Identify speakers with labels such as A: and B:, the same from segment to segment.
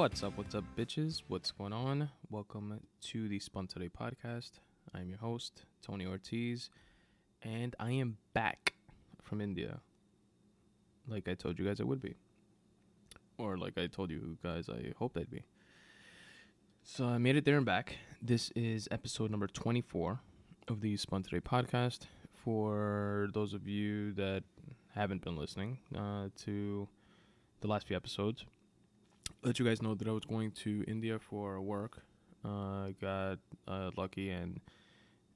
A: What's up, bitches? What's going on? Welcome to the Spun Today podcast. I'm your host, Tony Ortiz, and I am back from India. Like I told you guys I would be. Or like I told you guys I hoped I'd be. So I made it there and back. This is episode number 24 of the Spun Today podcast. For those of you that haven't been listening to the last few episodes, let you guys know that I was going to India for work. Got lucky, and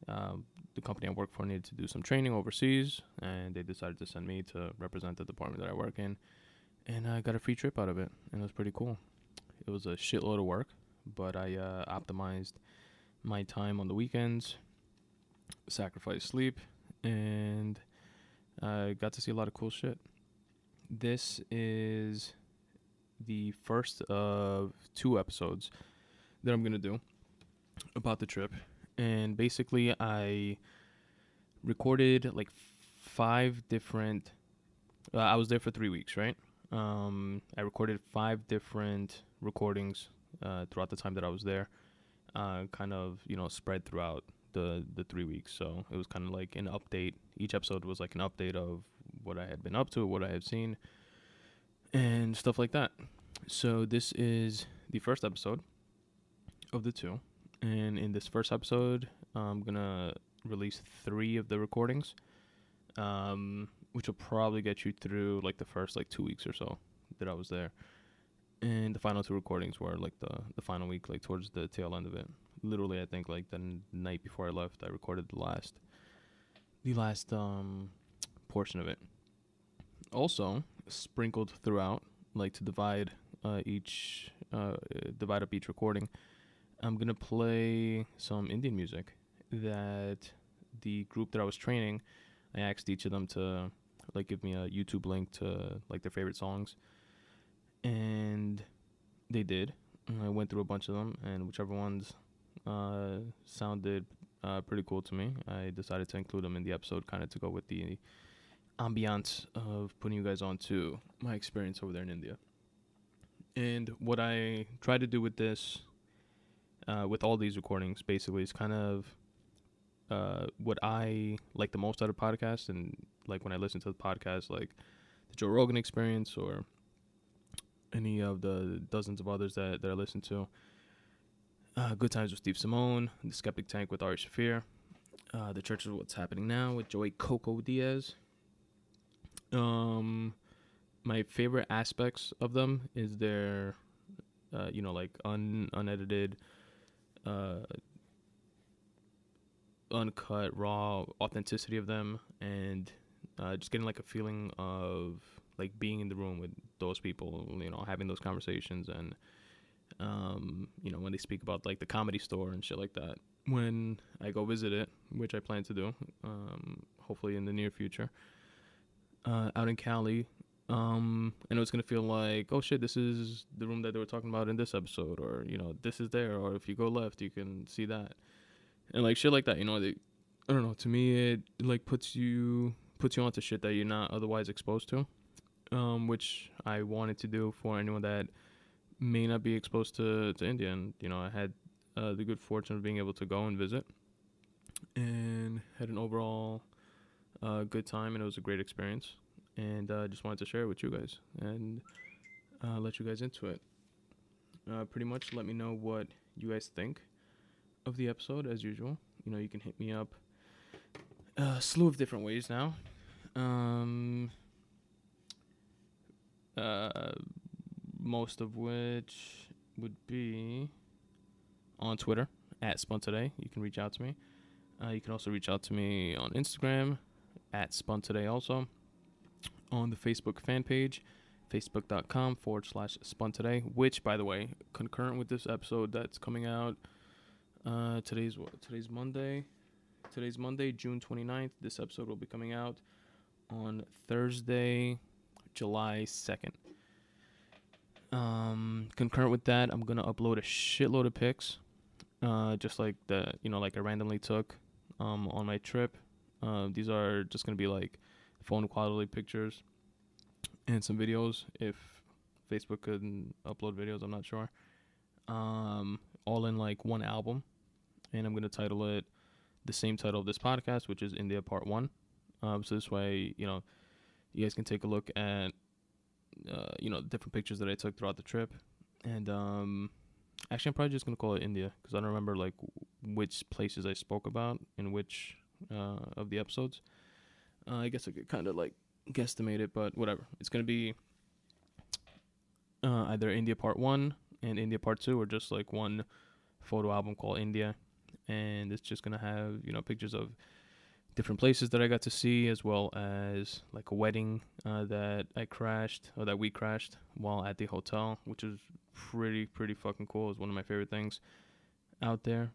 A: the company I work for needed to do some training overseas, and they decided to send me to represent the department that I work in, and I got a free trip out of it, and it was pretty cool. It was a shitload of work, but I optimized my time on the weekends, sacrificed sleep, and I got to see a lot of cool shit. This is the first of 2 episodes that I'm going to do about the trip. And basically, I recorded like 5 different... I was there for 3 weeks, right? I recorded 5 different recordings throughout the time that I was there. Kind of, spread throughout the 3 weeks. So it was kind of like an update. Each episode was like an update of what I had been up to, what I had seen, and stuff like that. So this is the first episode of the 2. And in this first episode, I'm going to release 3 of the recordings, which will probably get you through like the first 2 weeks or so that I was there. And the final 2 recordings were like the final week, like towards the tail end of it. Literally, I think like the night before I left, I recorded the last portion of it. Also, sprinkled throughout, like to divide up each recording, I'm gonna play some Indian music that the group that I was training, I asked each of them to give me a YouTube link to their favorite songs, and they did. I went through a bunch of them, and whichever ones sounded pretty cool to me, I decided to include them in the episode, kind of to go with the ambiance of putting you guys on to my experience over there in India. And what I try to do with this, with all these recordings, basically, is kind of what I like the most out of podcasts. And like when I listen to the podcast, like the Joe Rogan Experience or any of the dozens of others that I listen to. Good Times with Steve Simone, The Skeptic Tank with Ari Shafir, The Church of What's Happening Now with Joey Coco Diaz. My favorite aspects of them is their, unedited, uncut, raw authenticity of them, and just getting like a feeling of like being in the room with those people, having those conversations, and when they speak about like the Comedy Store and shit like that. When I go visit it, which I plan to do, hopefully in the near future, out in Cali, I know it's going to feel like, oh shit, this is the room that they were talking about in this episode, or, this is there, or if you go left, you can see that. And like shit like that, I don't know, to me, it like puts you onto shit that you're not otherwise exposed to, which I wanted to do for anyone that may not be exposed to India. And, I had the good fortune of being able to go and visit, and had an overall good time, and it was a great experience. And I just wanted to share it with you guys and let you guys into it. Pretty much let me know what you guys think of the episode, as usual. You can hit me up a slew of different ways now. Most of which would be on Twitter, at Spun Today. You can reach out to me. You can also reach out to me on Instagram, at Spun Today also. On the Facebook fan page, facebook.com/Spun Today, which, by the way, concurrent with this episode that's coming out, today's Monday. Today's Monday, June 29th. This episode will be coming out on Thursday, July 2nd. Concurrent with that, I'm going to upload a shitload of pics, just like I randomly took on my trip. These are just going to be like phone quality pictures and some videos if Facebook could upload videos. I'm not sure. All in like one album, and I'm gonna title it the same title of this podcast, which is India Part 1. So this way, you guys can take a look at, different pictures that I took throughout the trip. And actually, I'm probably just going to call it India because I don't remember, like, which places I spoke about in which of the episodes. I guess I could kind of, like, guesstimate it, but whatever. It's going to be either India Part 1 and India Part 2 or just, like, one photo album called India. And it's just going to have, pictures of different places that I got to see, as well as like a wedding that we crashed while at the hotel, which is pretty fucking cool. It was one of my favorite things out there.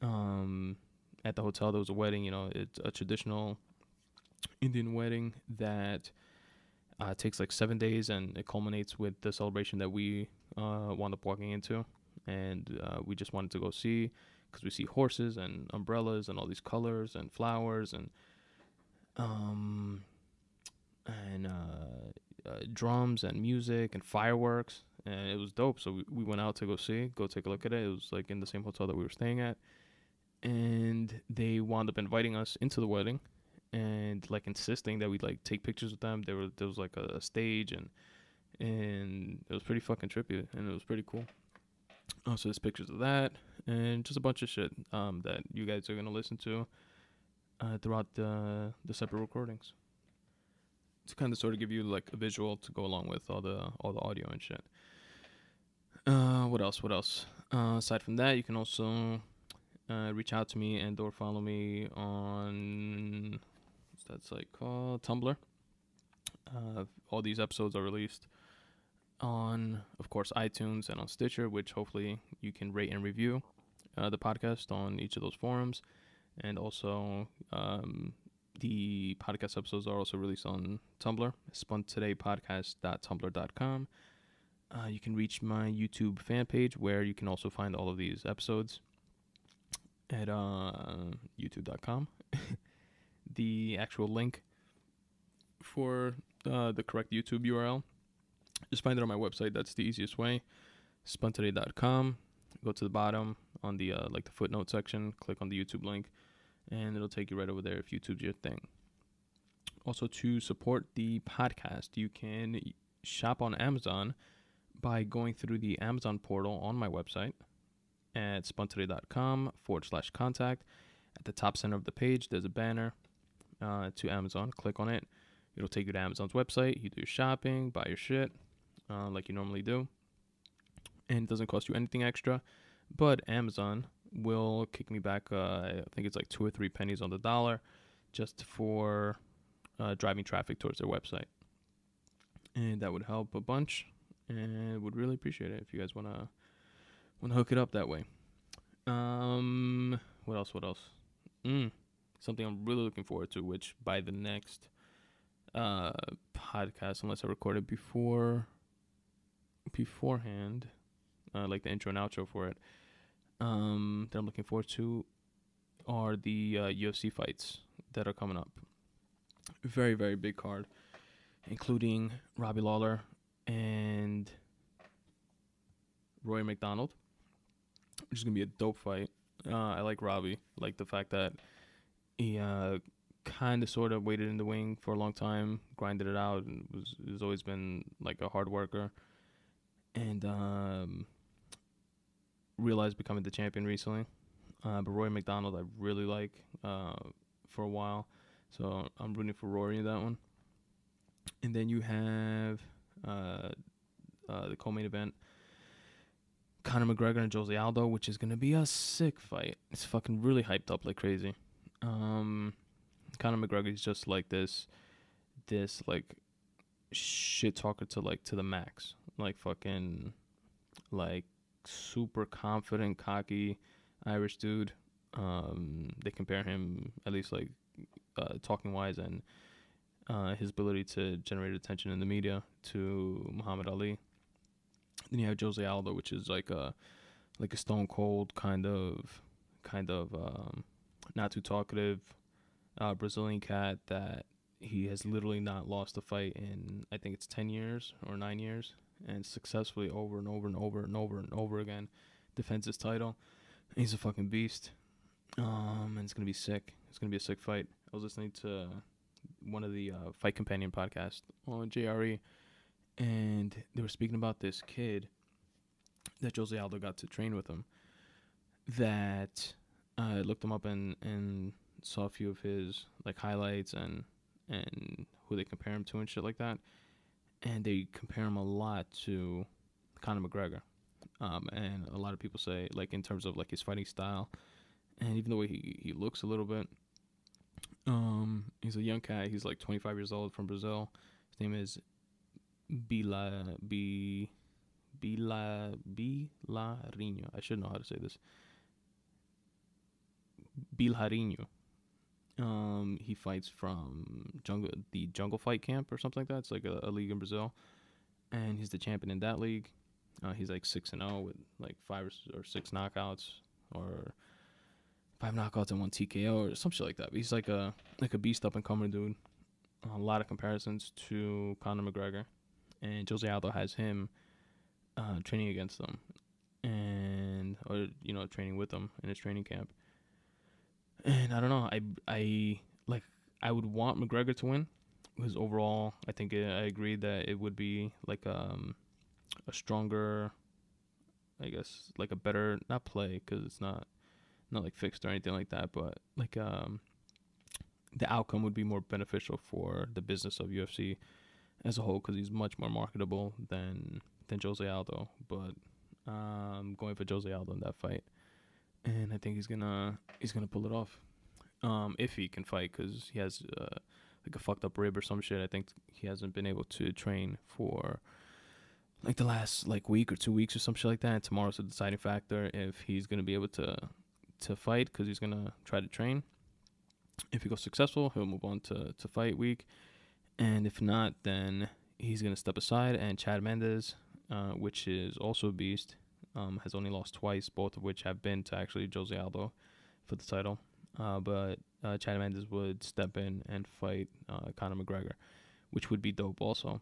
A: At the hotel, there was a wedding. It's a traditional Indian wedding that takes like 7 days, and it culminates with the celebration that we wound up walking into, and we just wanted to go see. Because we see horses and umbrellas and all these colors and flowers and drums and music and fireworks, and it was dope. So we went out to go take a look at it. It was like in the same hotel that we were staying at, and they wound up inviting us into the wedding and like insisting that we like take pictures with them. There was like a stage, and it was pretty fucking trippy, and it was pretty cool. So there's pictures of that and just a bunch of shit that you guys are going to listen to throughout the separate recordings, to kind of sort of give you like a visual to go along with all the audio and shit. What else? Aside from that, you can also reach out to me and or follow me on, what's that site called? Tumblr. All these episodes are released on, of course, iTunes and on Stitcher, which hopefully you can rate and review the podcast on each of those forums. And also, the podcast episodes are also released on Tumblr, spuntodaypodcast.tumblr.com. You can reach my YouTube fan page, where you can also find all of these episodes at youtube.com. The actual link for the correct YouTube URL, just find it on my website. That's the easiest way. Spuntoday.com. Go to the bottom on the the footnote section. Click on the YouTube link, and it'll take you right over there if YouTube's your thing. Also, to support the podcast, you can shop on Amazon by going through the Amazon portal on my website at spuntoday.com/contact. At the top center of the page, there's a banner to Amazon. Click on it. It'll take you to Amazon's website. You do your shopping, buy your shit like you normally do. And it doesn't cost you anything extra. But Amazon will kick me back, I think it's like 2 or 3 pennies on the dollar, just for driving traffic towards their website. And that would help a bunch. And would really appreciate it if you guys want to hook it up that way. What else? Something I'm really looking forward to, which by the next podcast, unless I record it beforehand, like the intro and outro for it, that I'm looking forward to are the UFC fights that are coming up. Very, very big card, including Robbie Lawler and Roy McDonald, which is going to be a dope fight. I like Robbie. I like the fact that he kind of sort of waited in the wing for a long time, grinded it out, and has always been like a hard worker, and realized becoming the champion recently. But Roy McDonald I really like for a while, so I'm rooting for Rory in that one. And then you have the co-main event, Conor McGregor and Jose Aldo, which is going to be a sick fight. It's fucking really hyped up like crazy. Conor McGregor is just like this like shit talker to the max. Like fucking like super confident, cocky Irish dude. They compare him, at least like talking wise and his ability to generate attention in the media, to Muhammad Ali. Then you have Jose Aldo, which is like a stone cold kind of not too talkative Brazilian cat that he has literally not lost a fight in, I think it's 10 years or 9 years. and successfully over and over and over and over and over again defends his title. He's a fucking beast. And it's going to be sick. It's going to be a sick fight. I was listening to one of the Fight Companion podcasts on JRE, and they were speaking about this kid that Jose Aldo got to train with him, that I looked him up and saw a few of his like highlights and who they compare him to and shit like that. And they compare him a lot to Conor McGregor. And a lot of people say, like, in terms of like his fighting style and even the way he looks a little bit. He's a young cat. He's like 25 years old from Brazil. His name is Bilarinho. I should know how to say this. Bilarinho. He fights from the Jungle Fight Camp or something like that. It's like a league in Brazil, and he's the champion in that league. He's like 6-0 with like 5 or 6 knockouts, or 5 knockouts and 1 TKO or some shit like that. But he's like a beast up and coming dude. A lot of comparisons to Conor McGregor, and Jose Aldo has him training against them, or training with them in his training camp. And I don't know. I would want McGregor to win, because overall, I think I agree that it would be like a stronger, I guess, like a better, not play, because it's not like fixed or anything like that, but like the outcome would be more beneficial for the business of UFC as a whole, because he's much more marketable than Jose Aldo. But going for Jose Aldo in that fight, and I think he's gonna pull it off, if he can fight, because he has like a fucked up rib or some shit. I think he hasn't been able to train for like the last like week or 2 weeks or some shit like that. And tomorrow's the deciding factor if he's gonna be able to fight, because he's gonna try to train. If he goes successful, he'll move on to fight week, and if not, then he's gonna step aside. And Chad Mendes, which is also a beast, has only lost twice, both of which have been to actually Jose Aldo for the title. But Chad Mendes would step in and fight Conor McGregor, which would be dope also.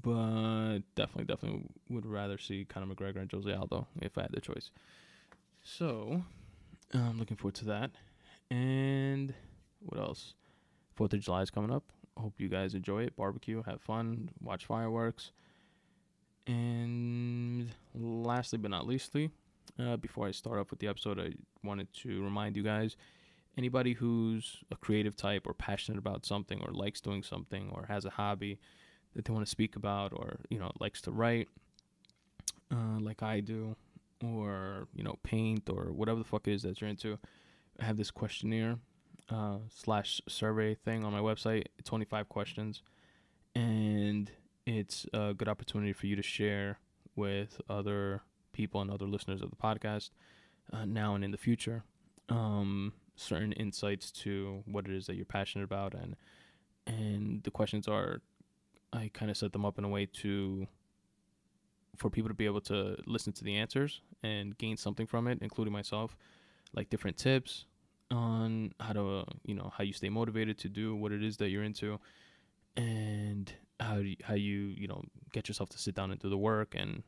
A: But definitely would rather see Conor McGregor and Jose Aldo if I had the choice. So I'm looking forward to that. And what else? 4th of July is coming up. I hope you guys enjoy it. Barbecue, have fun, watch fireworks. And lastly but not leastly, before I start off with the episode, I wanted to remind you guys, anybody who's a creative type or passionate about something or likes doing something or has a hobby that they want to speak about, or likes to write like I do, or paint, or whatever the fuck it is that you're into, I have this questionnaire / survey thing on my website. 25 questions, and it's a good opportunity for you to share with other people and other listeners of the podcast now and in the future certain insights to what it is that you're passionate about. And the questions are, I kind of set them up in a way for people to be able to listen to the answers and gain something from it, including myself, like different tips on how to how you stay motivated to do what it is that you're into, and how you get yourself to sit down and do the work, and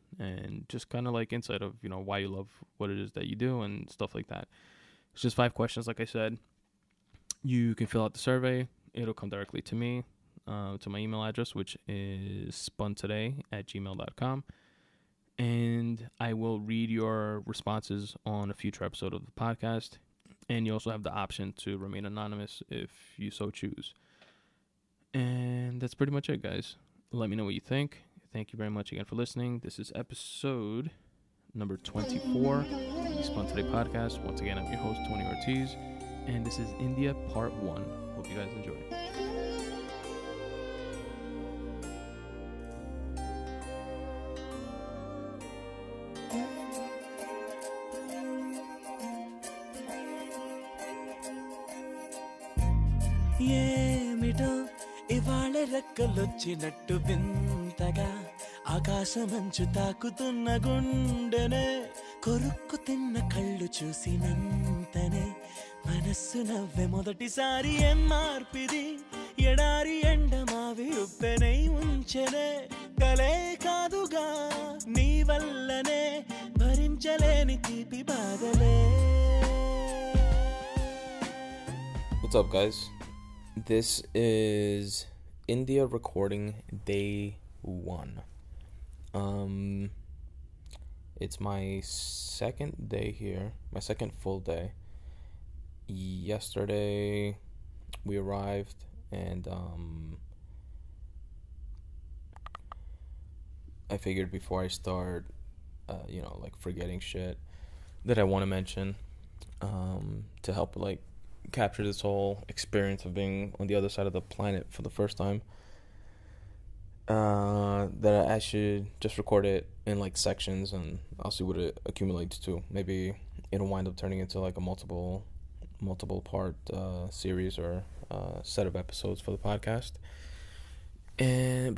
A: just kind of like insight of why you love what it is that you do and stuff like that. It's just 5 questions, like I said. You can fill out the survey. It'll come directly to me, to my email address, which is spuntoday@gmail.com. And I will read your responses on a future episode of the podcast. And you also have the option to remain anonymous if you so choose. And that's pretty much it, guys. Let me know what you think. Thank you very much again for listening. This is episode number 24 of the Spun Today podcast. Once again, I'm your host, Tony Ortiz. And this is India Part 1. Hope you guys enjoy it.
B: ఏమిటో ఇవాళ రెక్కలొచ్చినట్టు వింతగా ఆకాశమంచు తాకుతున్న గుండెనే కొరుక్కు తిన్న కళ్ళు చూసినంతనే మనస్సు నవ్వే మొదటిసారి ఏం మార్పిది ఎడారి ఎండ మావి ఉప్పెనై ఉంచెనే కలే మొదలే.
A: What's up, guys? This is India recording day 1. It's my second day here, my second full day. Yesterday we arrived, and I figured before I start, like forgetting shit that I want to mention, to help like capture this whole experience of being on the other side of the planet for the first time, that I should just record it in like sections, and I'll see what it accumulates to. Maybe it'll wind up turning into like a multiple part series or set of episodes for the podcast.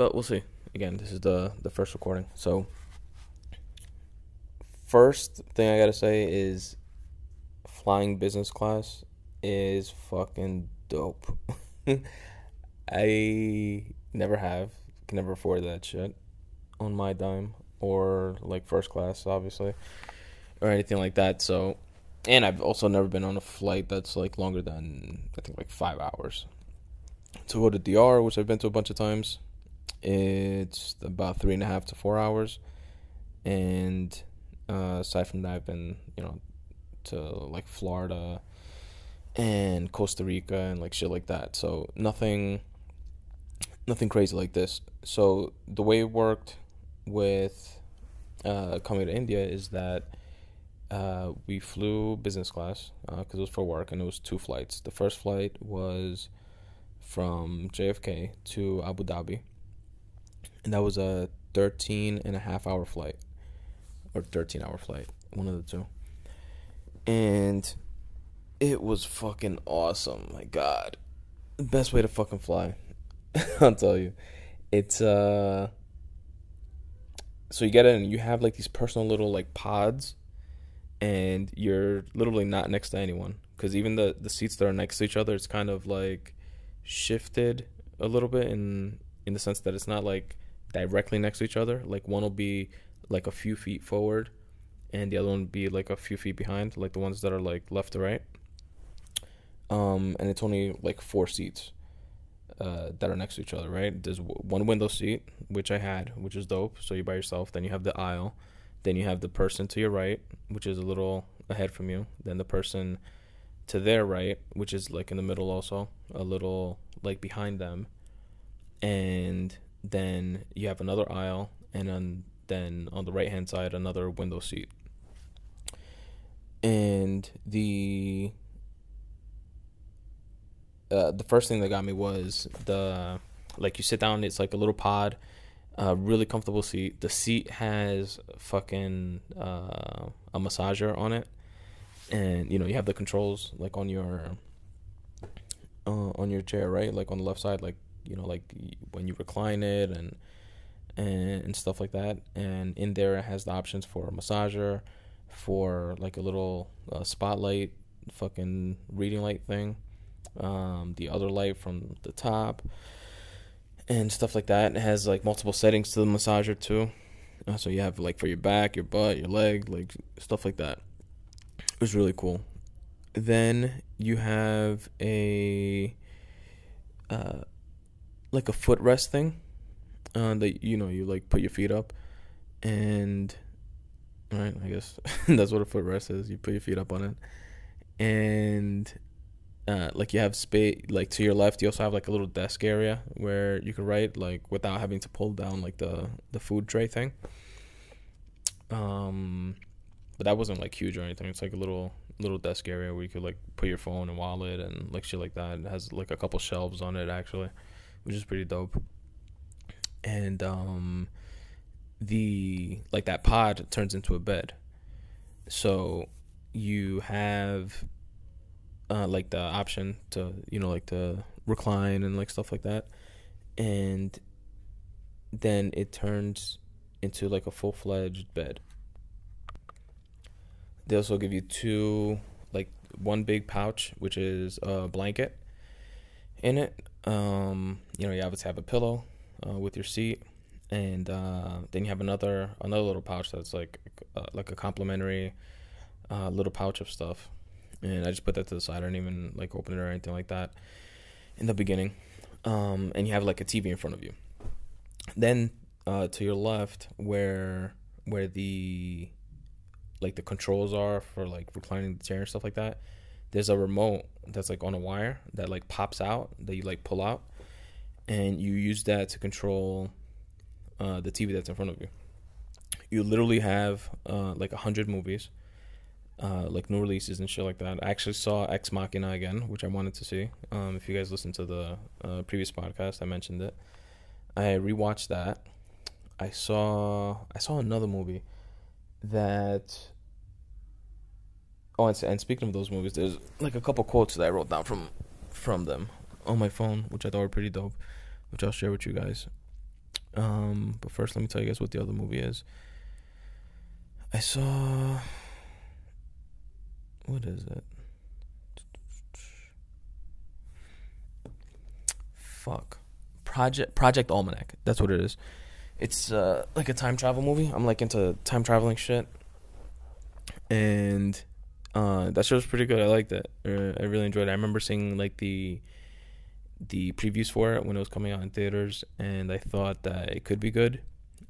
A: But we'll see. Again, this is the first recording. So first thing I gotta say is flying business class is fucking dope. I never can never afford that shit on my dime, or like first class, obviously, or anything like that. So, and I've also never been on a flight that's like longer than, I think, like 5 hours. To go to DR, which I've been to a bunch of times, it's about 3.5 to 4 hours. And aside from that, I've been, to like Florida and Costa Rica and like shit like that. So nothing crazy like this. So the way it worked with coming to India is that we flew business class because it was for work, and it was 2 flights. The first flight was from JFK to Abu Dhabi, and that was a 13.5-hour flight, or 13-hour flight, one of the two. And it was fucking awesome. My God, the best way to fucking fly. I'll tell you. It's so you get in and you have like these personal little like pods, and you're literally not next to anyone, because even the seats that are next to each other, it's kind of like shifted a little bit in the sense that it's not like directly next to each other. Like one will be like a few feet forward, and the other one would be like a few feet behind, like the ones that are like left to right. And it's only like 4 seats that are next to each other, right? There's one window seat, which I had, which is dope. So you're by yourself. Then you have the aisle. Then you have the person to your right, which is a little ahead from you. Then the person to their right, which is like in the middle also, a little like behind them. And then you have another aisle, and then on the right-hand side, another window seat. And the first thing that got me was like you sit down, it's like a little pod, really comfortable seat. The seat has fucking a massager on it, and you have the controls like on your chair, right? Like on the left side, like like when you recline it and stuff like that. And in there it has the options for a massager, for like a little spotlight fucking reading light thing, the other light from the top, and stuff like that. It has like multiple settings to the massager too. So you have like for your back, your butt, your leg, like stuff like that. It was really cool. Then you have a like a footrest thing that you like put your feet up, and right, I guess that's what a footrest is. You put your feet up on it, and like you have space, like to your left you also have like a little desk area where you can write like without having to pull down like the food tray thing. But that wasn't like huge or anything. It's like a little desk area where you could like put your phone and wallet and like shit like that. It has like a couple shelves on it actually, which is pretty dope. And like that pod turns into a bed, so you have like the option to like to recline and like stuff like that, and then it turns into like a full-fledged bed. They also give you 2, like one big pouch, which is a blanket in it. You obviously have a pillow with your seat, and then you have another little pouch that's like a complimentary little pouch of stuff, and I just put that to the side. I didn't even like open it or anything like that in the beginning. And you have like a TV in front of you. Then to your left, where the like the controls are for like reclining the chair and stuff like that, there's a remote that's like on a wire that like pops out, that you like pull out, and you use that to control the TV that's in front of you. You literally have like 100 movies, like new releases and shit like that. I actually saw Ex Machina again, which I wanted to see. If you guys listened to the previous podcast, I mentioned it. I rewatched that. I saw another movie that. Oh, and speaking of those movies, there's like a couple quotes that I wrote down from them on my phone, which I thought were pretty dope, which I'll share with you guys. But first, let me tell you guys what the other movie is. I saw. What is it? Fuck. Project Almanac. That's what it is. It's like a time travel movie. I'm like into time traveling shit, and that show was pretty good. I liked it. I really enjoyed it. I remember seeing like the previews for it when it was coming out in theaters, and I thought that it could be good,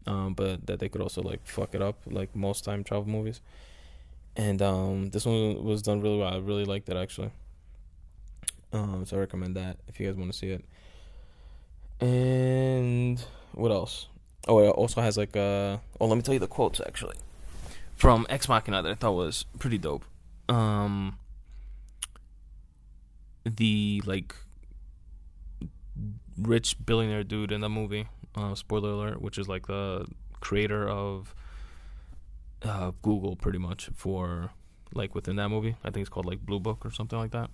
A: but that they could also like fuck it up like most time travel movies. And this one was done really well. I really liked it actually. So I recommend that if you guys want to see it. And what else? Oh, it also has like let me tell you the quotes actually from Ex Machina that I thought was pretty dope. The like rich billionaire dude in the movie, spoiler alert, which is like the creator of Google pretty much for like within that movie. I think it's called like Blue Book or something like that.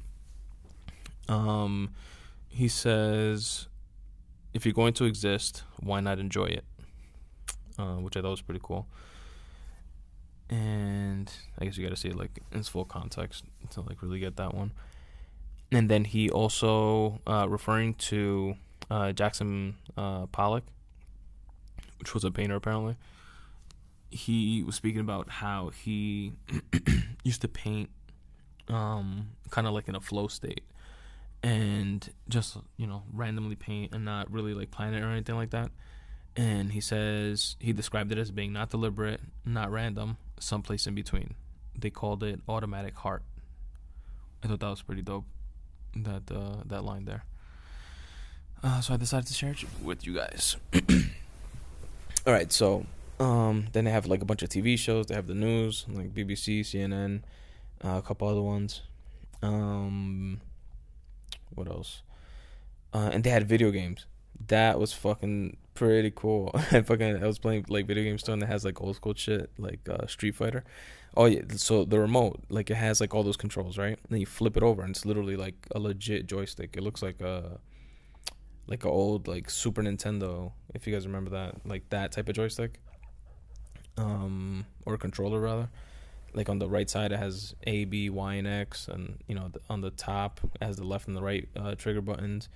A: He says, if you're going to exist, why not enjoy it? Which I thought was pretty cool. And I guess you got to see it like in its full context to like really get that one. And then he also referring to Jackson Pollock, which was a painter apparently. He was speaking about how he used to paint kind of like in a flow state, and just, you know, randomly paint and not really like plan it or anything like that. And he says he described it as being not deliberate, not random, someplace in between. They called it automatic heart. I thought that was pretty dope, that line there. So I decided to share it with you guys. All right, so then they have like a bunch of TV shows. They have the news, like BBC, CNN, a couple other ones. What else? And they had video games. That was fucking pretty cool. I was playing like video games too, and it has like old school shit like Street Fighter. Oh yeah, so the remote, like it has like all those controls, right? And then you flip it over, and it's literally like a legit joystick. It looks like a old like Super Nintendo, if you guys remember that, like that type of joystick, or controller rather. Like on the right side, it has A, B, Y, and X, and you know on the top it has the left and the right trigger buttons.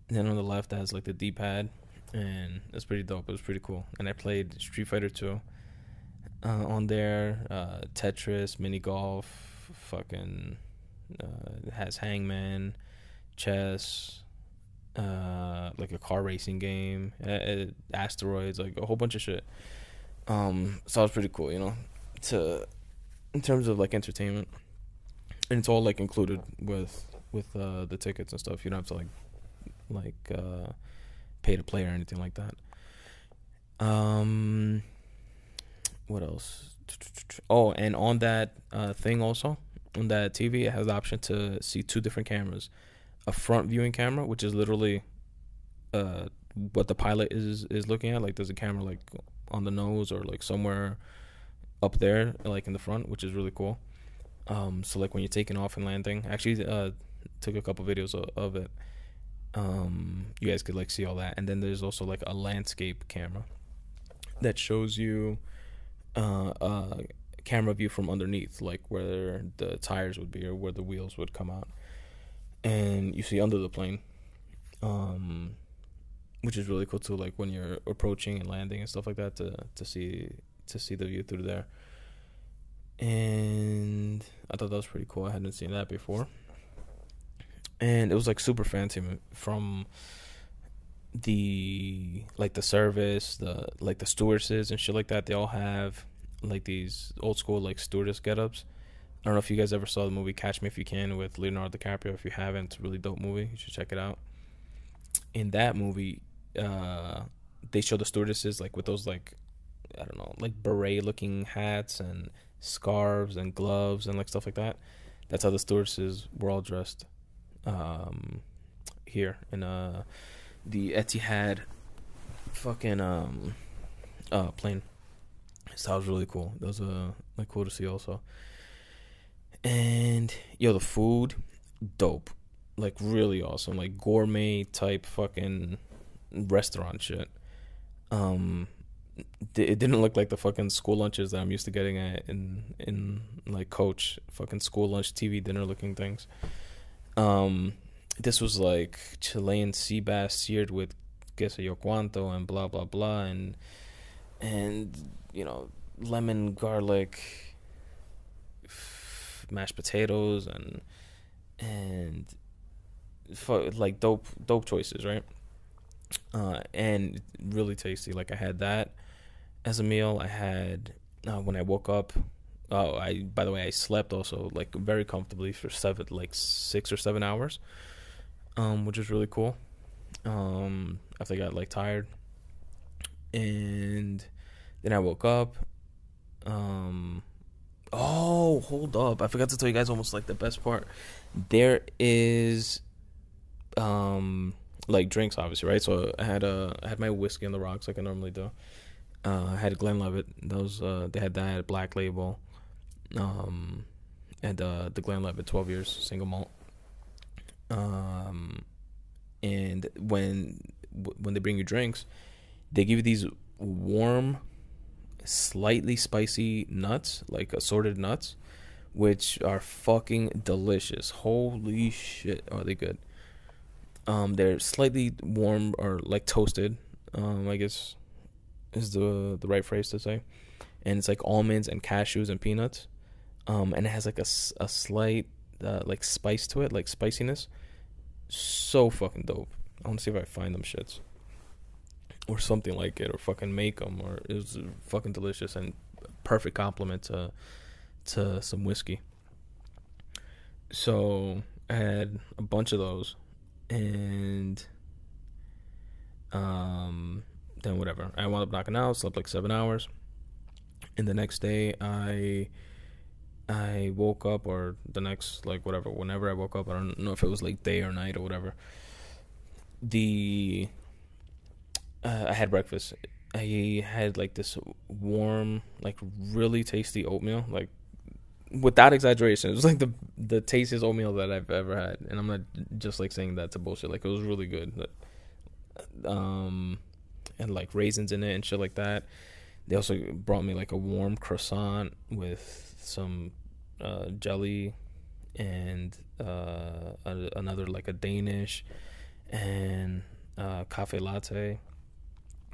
A: And then on the left, it has like the D-pad, and it's pretty dope. It was pretty cool. And I played Street Fighter 2 on there, Tetris, mini golf, fucking it has Hangman, chess, like a car racing game, asteroids, like a whole bunch of shit. So it was pretty cool, you know, in terms of like entertainment, and it's all like included with the tickets and stuff. You don't have to like pay to play or anything like that. What else? Oh, and on that thing also, on that TV, it has the option to see two different cameras. A front viewing camera, which is literally what the pilot is looking at. Like there's a camera like on the nose or like somewhere up there, like in the front, which is really cool. So like when you're taking off and landing, actually took a couple videos of it. You guys could like see all that. And then there's also like a landscape camera that shows you a camera view from underneath, like where the tires would be or where the wheels would come out, and you see under the plane, which is really cool too, like when you're approaching and landing and stuff like that, to see the view through there. And I thought that was pretty cool. I hadn't seen that before. And it was like super fancy from the service, the stewardesses and shit like that. They all have like these old school like stewardess getups. I don't know if you guys ever saw the movie Catch Me If You Can with Leonardo DiCaprio. If you haven't, it's a really dope movie. You should check it out. In that movie, they show the stewardesses like with those like, I don't know, like beret looking hats and scarves and gloves and like stuff like that. That's how the stewardesses were all dressed here in the Etihad fucking plane. So that was really cool. That was like cool to see also. And yo, the food, dope. Like really awesome. Like gourmet type fucking restaurant shit. It didn't look like the fucking school lunches that I'm used to getting at in like Coach, fucking school lunch TV dinner looking things. This was like Chilean sea bass seared with queso yo cuanto and blah blah blah and you know, lemon garlic mashed potatoes and like dope choices, right? And really tasty. Like I had that as a meal. I had when I woke up. By the way, I slept also like very comfortably for 6 or 7 hours, which is really cool. After I got like tired, and then I woke up. Oh, hold up! I forgot to tell you guys almost like the best part. There is like drinks, obviously, right? So I had my whiskey on the rocks like I normally do. I had a Glenlivet. Those they had that Black Label, and the Glenlivet 12 years single malt. And when they bring you drinks, they give you these warm, slightly spicy nuts, like assorted nuts, which are fucking delicious. Holy shit, are they good? They're slightly warm or like toasted, I guess is the right phrase to say. And it's like almonds and cashews and peanuts. And it has like a slight like spice to it, like spiciness. So fucking dope. I want to see if I find them shits or something like it, or fucking make them. Or it was fucking delicious and perfect compliment to some whiskey. So I had a bunch of those, and then whatever. I wound up knocking out. Slept like 7 hours, and the next day I woke up, or the next, like, whatever, whenever I woke up, I don't know if it was like day or night or whatever, I had breakfast. I had like this warm, like really tasty oatmeal, like without exaggeration. It was like the tastiest oatmeal that I've ever had, and I'm not just like saying that to bullshit. Like it was really good. And like raisins in it and shit like that. They also brought me like a warm croissant with some jelly and another like a Danish and cafe latte.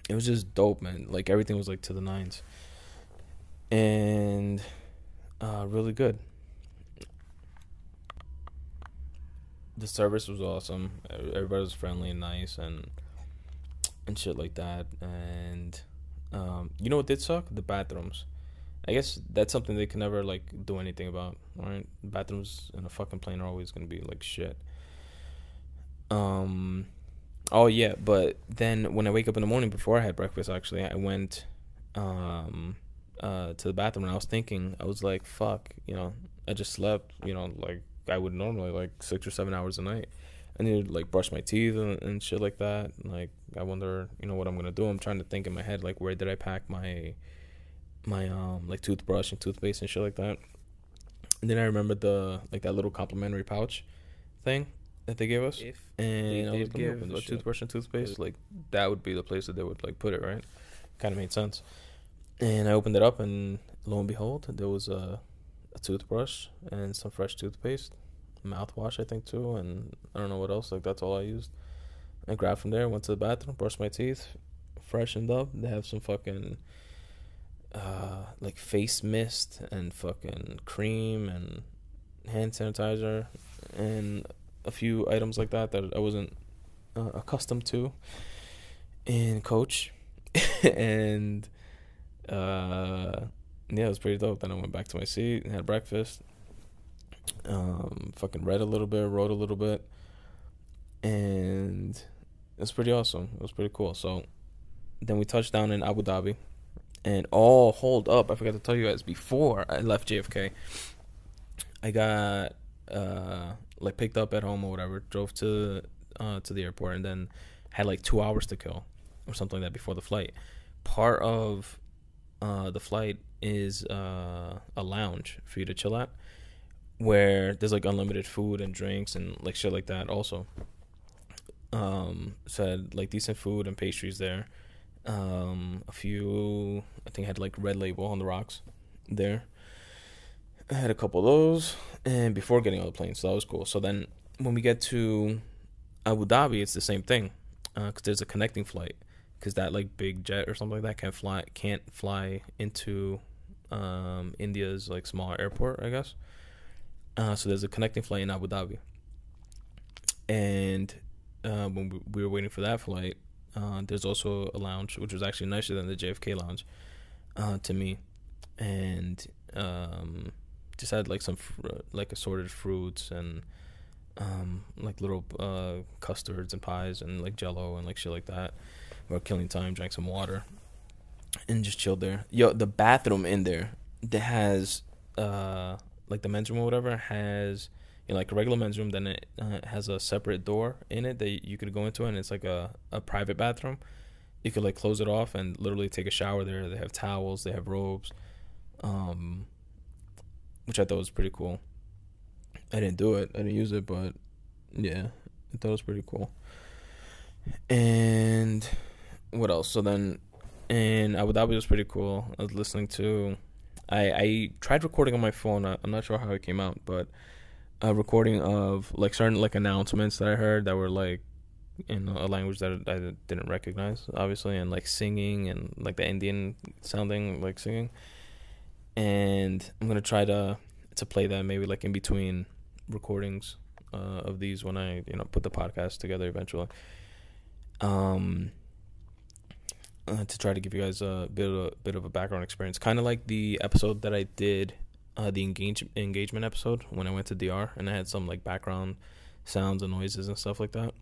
A: It was just dope, man. Like everything was like to the nines, and really good. The service was awesome. Everybody was friendly and nice and shit like that. And you know what did suck? The bathrooms. I guess that's something they can never like do anything about. Right? Bathrooms in a fucking plane are always gonna be like shit. Oh yeah, but then when I wake up in the morning before I had breakfast, actually, I went to the bathroom, and I was thinking, I was like, fuck, you know, I just slept, you know, like I would normally, like 6 or 7 hours a night. I need to like brush my teeth and shit like that. And, like, I wonder, you know, what I'm gonna do. I'm trying to think in my head, like, where did I pack my like toothbrush and toothpaste and shit like that. And then I remembered that little complimentary pouch thing that they gave us, and I was give a toothbrush and toothpaste, like that would be the place that they would like put it, right? Kind of made sense. And I opened it up, and lo and behold, there was a toothbrush and some fresh toothpaste, mouthwash I think too, and I don't know what else. Like that's all I used. I grabbed from there, went to the bathroom, brushed my teeth, freshened up. They have some fucking like face mist and fucking cream and hand sanitizer and a few items like that I wasn't accustomed to in coach. And yeah, it was pretty dope. Then I went back to my seat and had breakfast. Fucking read a little bit, wrote a little bit, and it was pretty awesome. It was pretty cool. So then we touched down in Abu Dhabi, and hold up, I forgot to tell you guys, before I left JFK, I got like picked up at home or whatever, drove to the airport, and then had like 2 hours to kill or something like that before the flight. Part of the flight is a lounge for you to chill at, where there's like unlimited food and drinks and like shit like that also. So I had like decent food and pastries there. A few, I think I had like Red Label on the rocks there. I had a couple of those, and before getting on the plane, so that was cool. So then when we get to Abu Dhabi, it's the same thing, because there's a connecting flight, because that like big jet or something like that can't fly into India's like smaller airport, I guess. So there's a connecting flight in Abu Dhabi, and when we were waiting for that flight, there's also a lounge, which was actually nicer than the JFK lounge to me, and just had like some like assorted fruits and like little custards and pies and like Jello and like shit like that. We were killing time, drank some water, and just chilled there. Yo, the bathroom in there that has like the men's room or whatever has, you know, like a regular men's room, then it has a separate door in it that you could go into, and it's like a private bathroom. You could like close it off and literally take a shower there. They have towels, they have robes, which I thought was pretty cool. I didn't do it, I didn't use it, but yeah, I thought it was pretty cool. And what else? So then in Abu Dhabi, it was pretty cool. I was listening to, I tried recording on my phone. I'm not sure how it came out, but a recording of like certain like announcements that I heard that were like in a language that I didn't recognize, obviously, and like singing and like the Indian sounding like singing. And I'm gonna try to play that maybe like in between recordings of these when I put the podcast together eventually. To try to give you guys a bit of a background experience, kind of like the episode that I did, the engagement episode when I went to DR, and I had some like background sounds and noises and stuff like that.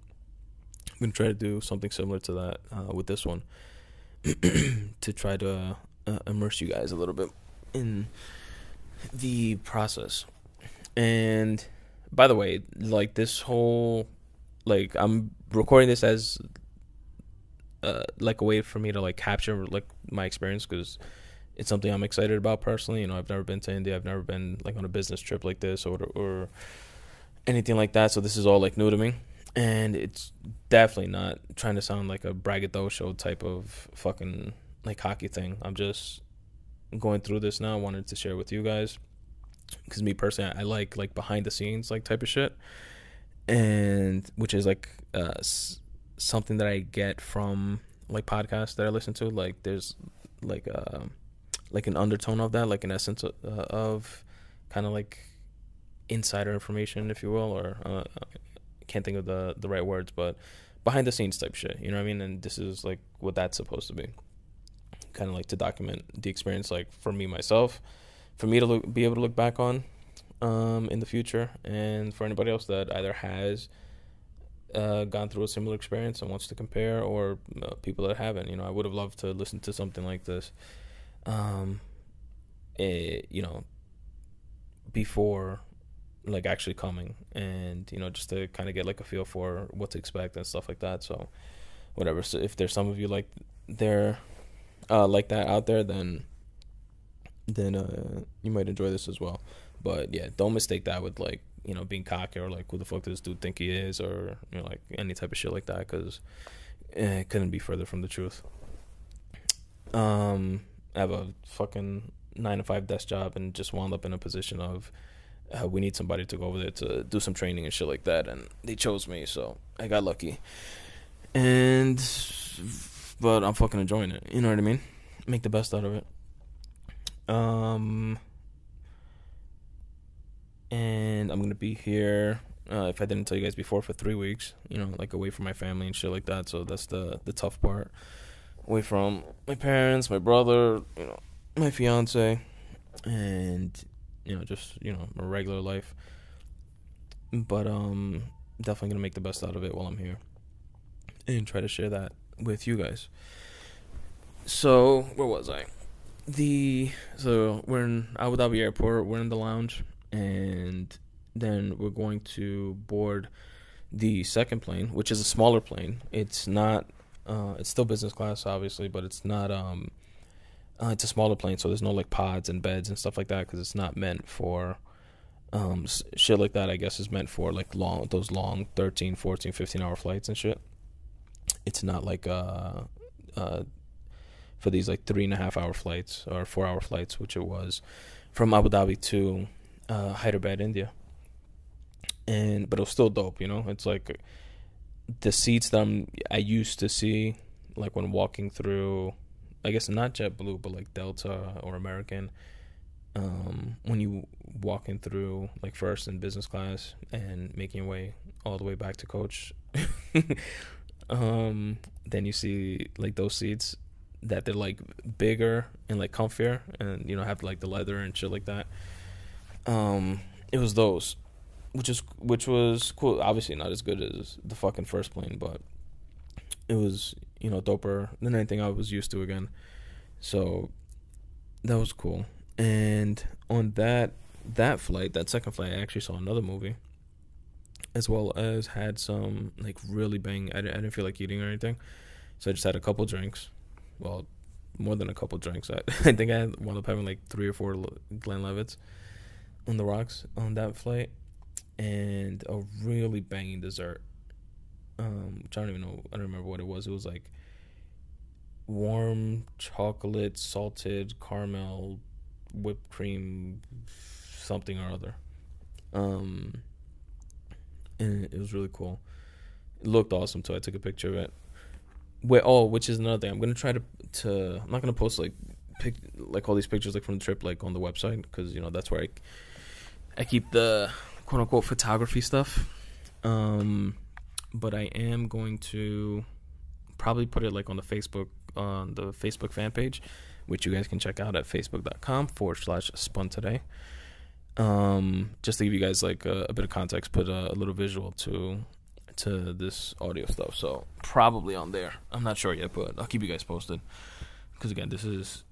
A: I'm gonna try to do something similar to that with this one, to try to immerse you guys a little bit in the process. And by the way, like this whole, like I'm recording this as like a way for me to like capture like my experience, because it's something I'm excited about personally. I've never been to India. I've never been like on a business trip like this or anything like that. So this is all like new to me, and it's definitely not trying to sound like a braggadocio type of fucking like hockey thing. I'm just going through this now. I wanted to share with you guys, because me personally, I like behind the scenes like type of shit, and which is like something that I get from like podcasts that I listen to. Like there's like an undertone of that, like an essence of kind of like insider information, if you will, or I can't think of the right words, but behind the scenes type shit, you know what I mean? And this is like what that's supposed to be, kind of like to document the experience, like for me myself, for me to be able to look back on in the future, and for anybody else that either has gone through a similar experience and wants to compare, or people that haven't. I would have loved to listen to something like this before like actually coming, and just to kind of get like a feel for what to expect and stuff like that. So whatever. So if there's some of you like there like that out there, then you might enjoy this as well. But yeah, don't mistake that with like being cocky, or like who the fuck does this dude think he is, or like any type of shit like that, because it couldn't be further from the truth. I have a fucking 9-to-5 desk job, and just wound up in a position of we need somebody to go over there to do some training and shit like that, and they chose me, so I got lucky. But I'm fucking enjoying it, you know what I mean? Make the best out of it. And I'm gonna be here. If I didn't tell you guys before, for 3 weeks. Like away from my family and shit like that. So that's the tough part. Away from my parents, my brother, my fiance, and just my regular life. But definitely gonna make the best out of it while I'm here, and try to share that with you guys. So where was I? So we're in Abu Dhabi airport. We're in the lounge, and then we're going to board the second plane, which is a smaller plane. It's not. It's still business class, obviously, but it's not. It's a smaller plane, so there's no like pods and beds and stuff like that, because it's not meant for. Shit like that, I guess, is meant for like those long 13, 14, 15-hour flights and shit. It's not like for these like 3.5-hour flights or 4-hour flights, which it was from Abu Dhabi to Hyderabad, India. But it was still dope, It's like the seats that I used to see, like when walking through, I guess not JetBlue, but like Delta or American. When you walking through like first in business class and making your way all the way back to coach, then you see like those seats that they're like bigger and like comfier, and have like the leather and shit like that. It was those, which was cool. Obviously not as good as the fucking first plane, but it was doper than anything I was used to again. So that was cool. And on that flight, that second flight, I actually saw another movie, as well as had some like really bang. I didn't feel like eating or anything, so I just had a couple drinks. Well, more than a couple drinks. I think I wound up having like 3 or 4 Glenlivets on the rocks on that flight, and a really banging dessert. Which I don't even know. I don't remember what it was. It was like warm chocolate, salted caramel, whipped cream, something or other. And it was really cool. It looked awesome too. I took a picture of it. Which is another thing. I'm gonna try to I'm not gonna post like all these pictures like from the trip like on the website, because that's where I keep the quote unquote photography stuff. But I am going to probably put it like on the Facebook fan page, which you guys can check out at facebook.com/Spun Today. Just to give you guys like a bit of context, put a little visual to this audio stuff. So probably on there. I'm not sure yet, but I'll keep you guys posted. Because again, this is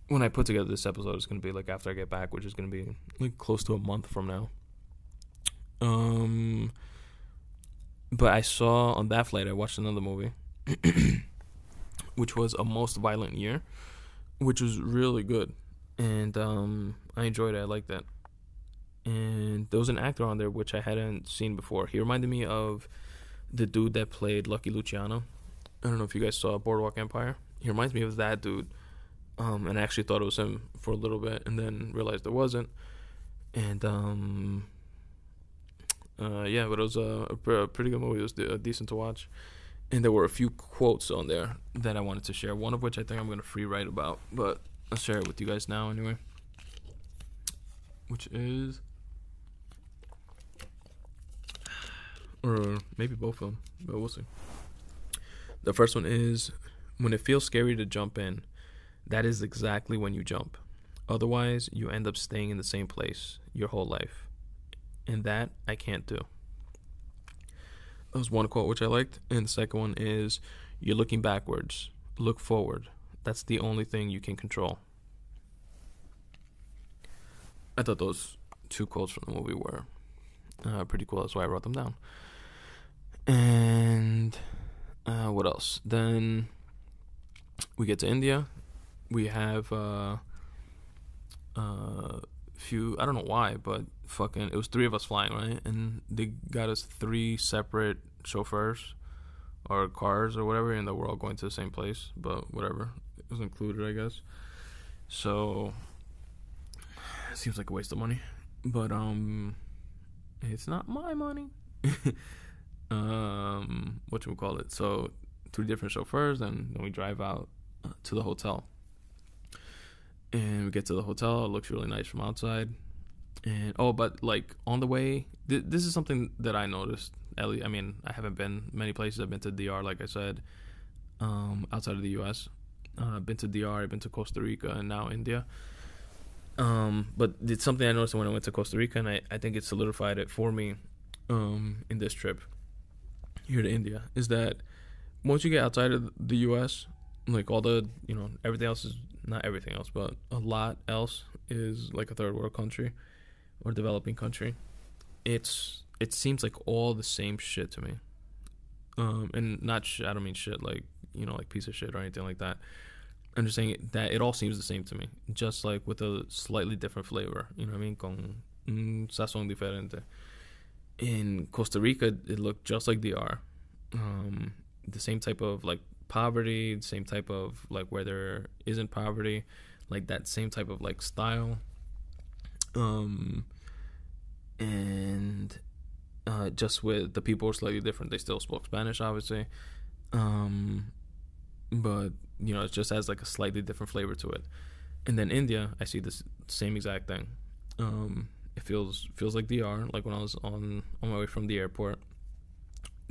A: when I put together this episode. It's gonna be like after I get back, which is gonna be like close to a month from now. But I saw on that flight, I watched another movie, which was A Most Violent Year, which was really good, and I enjoyed it. I liked it. And there was an actor on there which I hadn't seen before. He reminded me of the dude that played Lucky Luciano. I don't know if you guys saw Boardwalk Empire. He reminds me of that dude. And I actually thought it was him for a little bit, and then realized it wasn't. And yeah, but it was a pretty good movie. It was decent to watch. And there were a few quotes on there that I wanted to share, one of which I think I'm going to free write about, but I'll share it with you guys now anyway. Which is, or maybe both of them, but we'll see. The first one is, when it feels scary to jump in, that is exactly when you jump. Otherwise, you end up staying in the same place your whole life. And that I can't do. That was one quote which I liked. And the second one is, you're looking backwards. Look forward. That's the only thing you can control. I thought those two quotes from the movie were pretty cool. That's why I wrote them down. And what else? Then we get to India. We have few, I don't know why, but fucking, it was 3 of us flying, right? And they got us 3 separate chauffeurs or cars or whatever, and that we're all going to the same place, but whatever, it was included, I guess. So it seems like a waste of money, but it's not my money. Whatchamacallit? So 3 different chauffeurs, and then we drive out to the hotel. And we get to the hotel. It looks really nice from outside. And but like on the way, this is something that I noticed. At least, I mean, I haven't been many places. I've been to DR, like I said, outside of the U.S. I've been to DR, I've been to Costa Rica, and now India. But it's something I noticed when I went to Costa Rica, and I think it solidified it for me in this trip here to India, is that once you get outside of the U.S., like all the, everything else is, not everything else, but a lot else is like a third world country or developing country. It seems like all the same shit to me. And not I don't mean shit like, like piece of shit or anything like that. I'm just saying that it all seems the same to me, just like with a slightly different flavor. You know what I mean? Con un sazón diferente. In Costa Rica, it looked just like DR. The same type of like poverty, the same type of like where there isn't poverty, like that same type of like style. And just with the people were slightly different. They still spoke Spanish, obviously. But it just has like a slightly different flavor to it. And then India, I see this same exact thing. It feels like DR, like when I was on my way from the airport.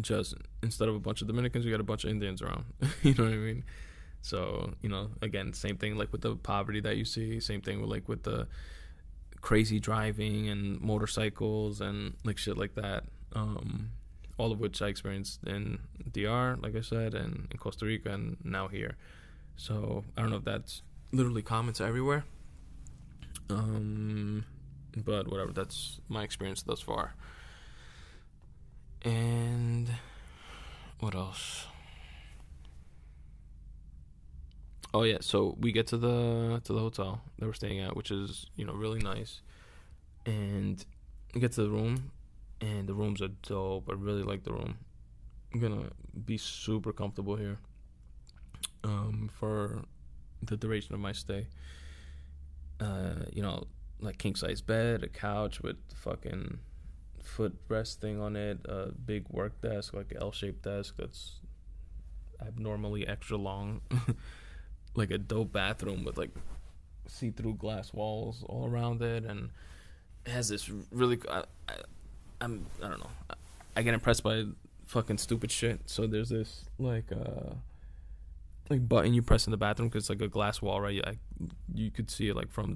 A: Just instead of a bunch of Dominicans, you got a bunch of Indians around. You know what I mean? So, again, same thing like with the poverty that you see, same thing with the crazy driving and motorcycles and like shit like that. All of which I experienced in DR, like I said, and in Costa Rica, and now here. So I don't know if that's literally common to everywhere. But whatever, that's my experience thus far. And what else? Oh yeah, so we get to the hotel that we're staying at, which is really nice, and we get to the room, and the rooms are dope. I really like the room. I'm gonna be super comfortable here for the duration of my stay. Like king size bed, a couch with fucking footrest thing on it, a big work desk, like an L-shaped desk that's abnormally extra long. Like a dope bathroom with like see-through glass walls all around it, and it has this really I don't know, I get impressed by fucking stupid shit. So there's this like button you press in the bathroom because it's like a glass wall, right? You could see it like from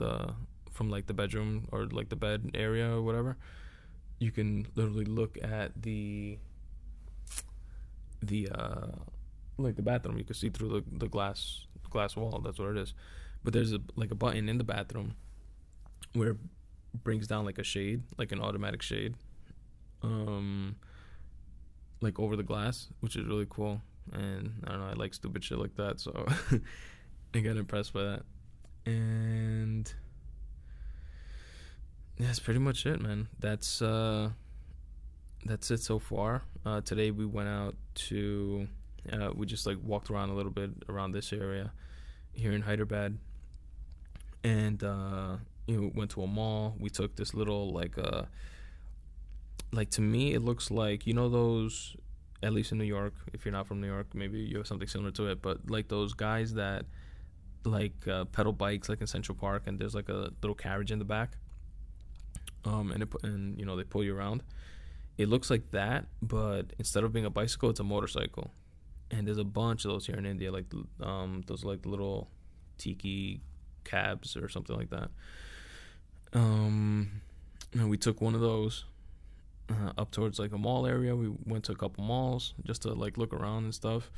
A: like the bedroom or like the bed area or whatever. You can literally look at the like the bathroom. You can see through the glass wall. That's what it is. But there's a button in the bathroom where it brings down like a shade, like an automatic shade, like over the glass, which is really cool. And I don't know, I like stupid shit like that, so I got impressed by that. And yeah, that's pretty much it, man. That's it so far. Today we went out to we just like walked around a little bit around this area here in Hyderabad, and went to a mall. We took this little like to me it looks like those, at least in New York, if you're not from New York, maybe you have something similar to it, but like those guys that like pedal bikes like in Central Park, and there's like a little carriage in the back, and they pull you around. It looks like that, but instead of being a bicycle, it's a motorcycle. And there's a bunch of those here in India, like those like little tiki cabs or something like that. And we took one of those up towards like a mall area. We went to a couple malls just to like look around and stuff,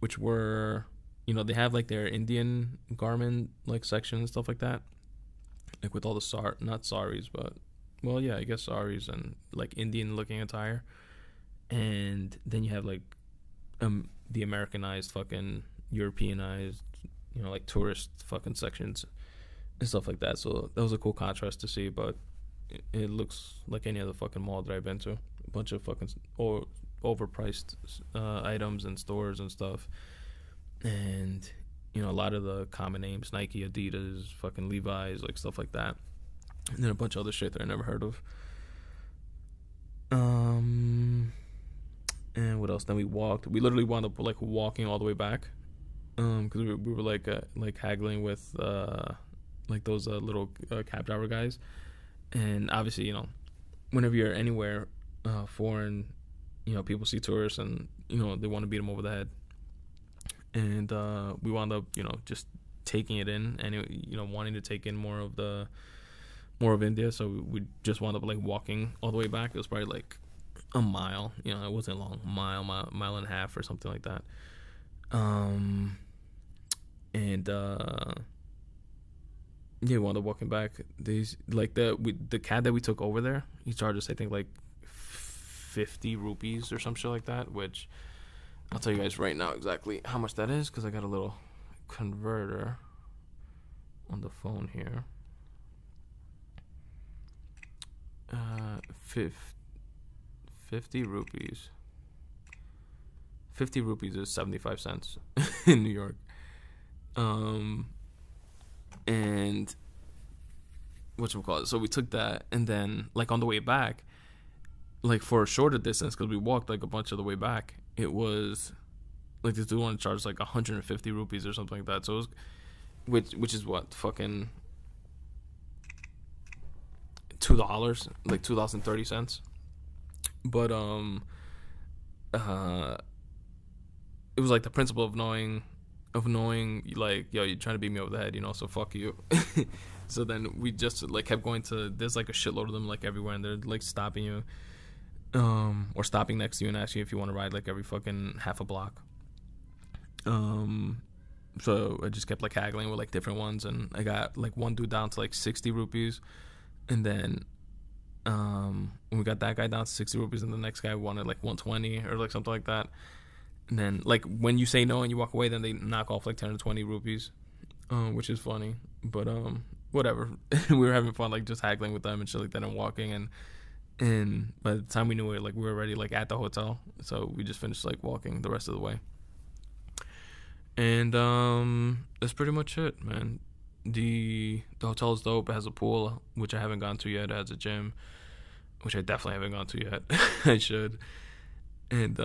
A: which were, they have like their Indian garment like section and stuff like that, like with all the not saris, but well, yeah, I guess saris and like Indian looking attire. And then you have like the Americanized fucking Europeanized, like tourist fucking sections and stuff like that. So that was a cool contrast to see, but it looks like any other fucking mall that I've been to. A bunch of fucking overpriced items and stores and stuff. And, a lot of the common names, Nike, Adidas, fucking Levi's, like stuff like that. And then a bunch of other shit that I never heard of. And what else? Then we literally wound up like walking all the way back because we were like haggling with like those little cab driver guys, and obviously, you know, whenever you're anywhere foreign, you know, people see tourists and, you know, they want to beat them over the head, and we wound up, you know, just taking it in, and you know, wanting to take in more of India, so we just wound up like walking all the way back. It was probably like a mile, you know, it wasn't long, mile and a half or something like that. And yeah, wound up walking back. These like the cab that we took over there, he charged us I think like 50 rupees or some shit like that, which I'll tell you guys right now exactly how much that is, because I got a little converter on the phone here. 50 rupees. 50 rupees is 75 cents in New York. And whatchamacallit, so we took that, and then like on the way back, like for a shorter distance, because we walked like a bunch of the way back, it was like this dude wanted to charge like 150 rupees or something like that. So it was, which is what, fucking $2, like $2.30. But it was like the principle of knowing like, yo, you're trying to beat me over the head, you know, so fuck you. So then we just like kept going to, there's like a shitload of them like everywhere, and they're like stopping you or stopping next to you and asking you if you want to ride like every fucking half a block. So I just kept like haggling with like different ones, and I got like one dude down to like 60 rupees, and then when we got that guy down to 60 rupees, and the next guy wanted like 120 or like something like that. And then like when you say no and you walk away, then they knock off like 10 or 20 rupees, which is funny. But whatever. We were having fun, like just haggling with them and shit like that, and walking, and by the time we knew it, like we were already like at the hotel, so we just finished like walking the rest of the way. And that's pretty much it, man. The hotel is dope. It has a pool, which I haven't gone to yet. It has a gym, which I definitely haven't gone to yet. I should. And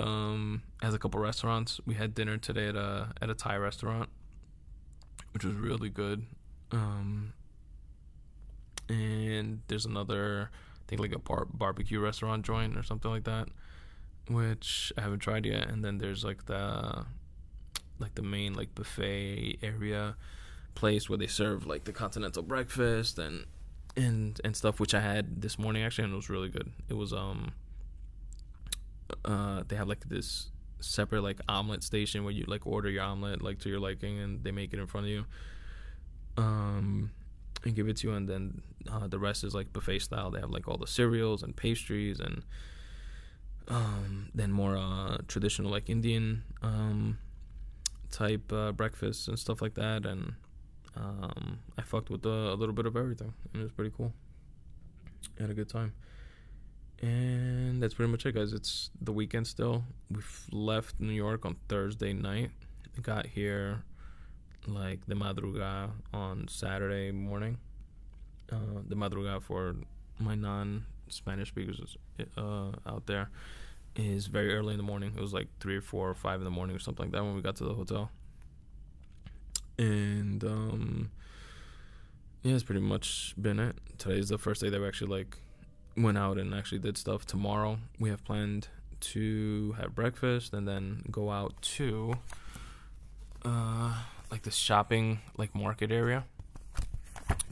A: has a couple restaurants. We had dinner today at a Thai restaurant, which was really good. And there's another, I think like a barbecue restaurant joint or something like that, which I haven't tried yet. And then there's like the main like buffet area place where they serve like the continental breakfast and stuff, which I had this morning actually, and it was really good. It was they have like this separate like omelet station where you like order your omelet like to your liking, and they make it in front of you and give it to you, and then the rest is like buffet style. They have like all the cereals and pastries, and then more traditional like Indian type breakfasts and stuff like that. And I fucked with a little bit of everything, and it was pretty cool. I had a good time. And that's pretty much it, guys. It's the weekend still. We left New York on Thursday night. Got here like de madrugada on Saturday morning. De madrugada for my non-Spanish speakers out there is very early in the morning. It was like 3 or 4 or 5 in the morning or something like that when we got to the hotel. And yeah, it's pretty much been it. Today's the first day that we actually like went out and actually did stuff. Tomorrow we have planned to have breakfast and then go out to like the shopping like market area,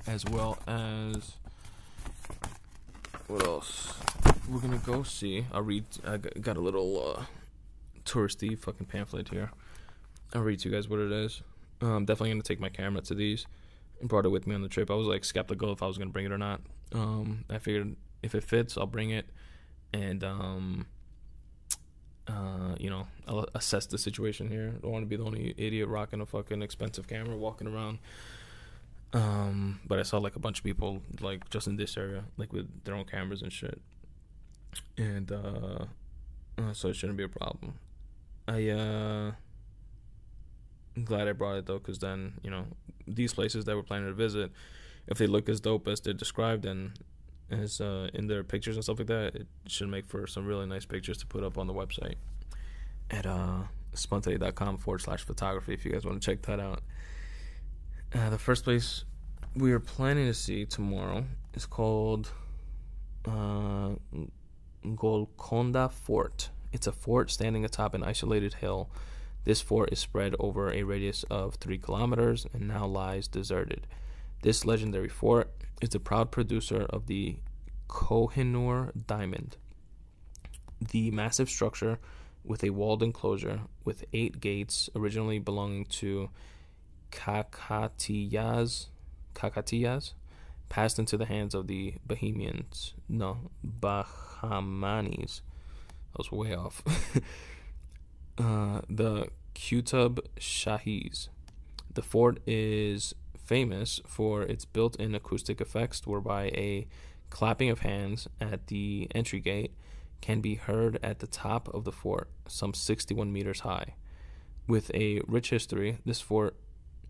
A: as well as what else we're gonna go see. I got a little touristy fucking pamphlet here. I'll read to you guys what it is. I'm definitely gonna take my camera to these and brought it with me on the trip. I was like skeptical if I was gonna bring it or not. I figured if it fits, I'll bring it, and you know, I'll assess the situation here. I don't want to be the only idiot rocking a fucking expensive camera walking around. But I saw like a bunch of people like just in this area, like with their own cameras and shit, and so it shouldn't be a problem. I'm glad I brought it though, because then, you know, these places that we're planning to visit, if they look as dope as they're described and as in their pictures and stuff like that, it should make for some really nice pictures to put up on the website at spuntoday.com/photography if you guys want to check that out. The first place we are planning to see tomorrow is called Golconda Fort. It's a fort standing atop an isolated hill. This fort is spread over a radius of 3 kilometers and now lies deserted. This legendary fort is the proud producer of the Kohinoor diamond. The massive structure with a walled enclosure with 8 gates originally belonging to Kakatiyas passed into the hands of the Bahamanis. I was way off. The Qutub Shahis. The fort is famous for its built-in acoustic effects, whereby a clapping of hands at the entry gate can be heard at the top of the fort, some 61 meters high. With a rich history, this fort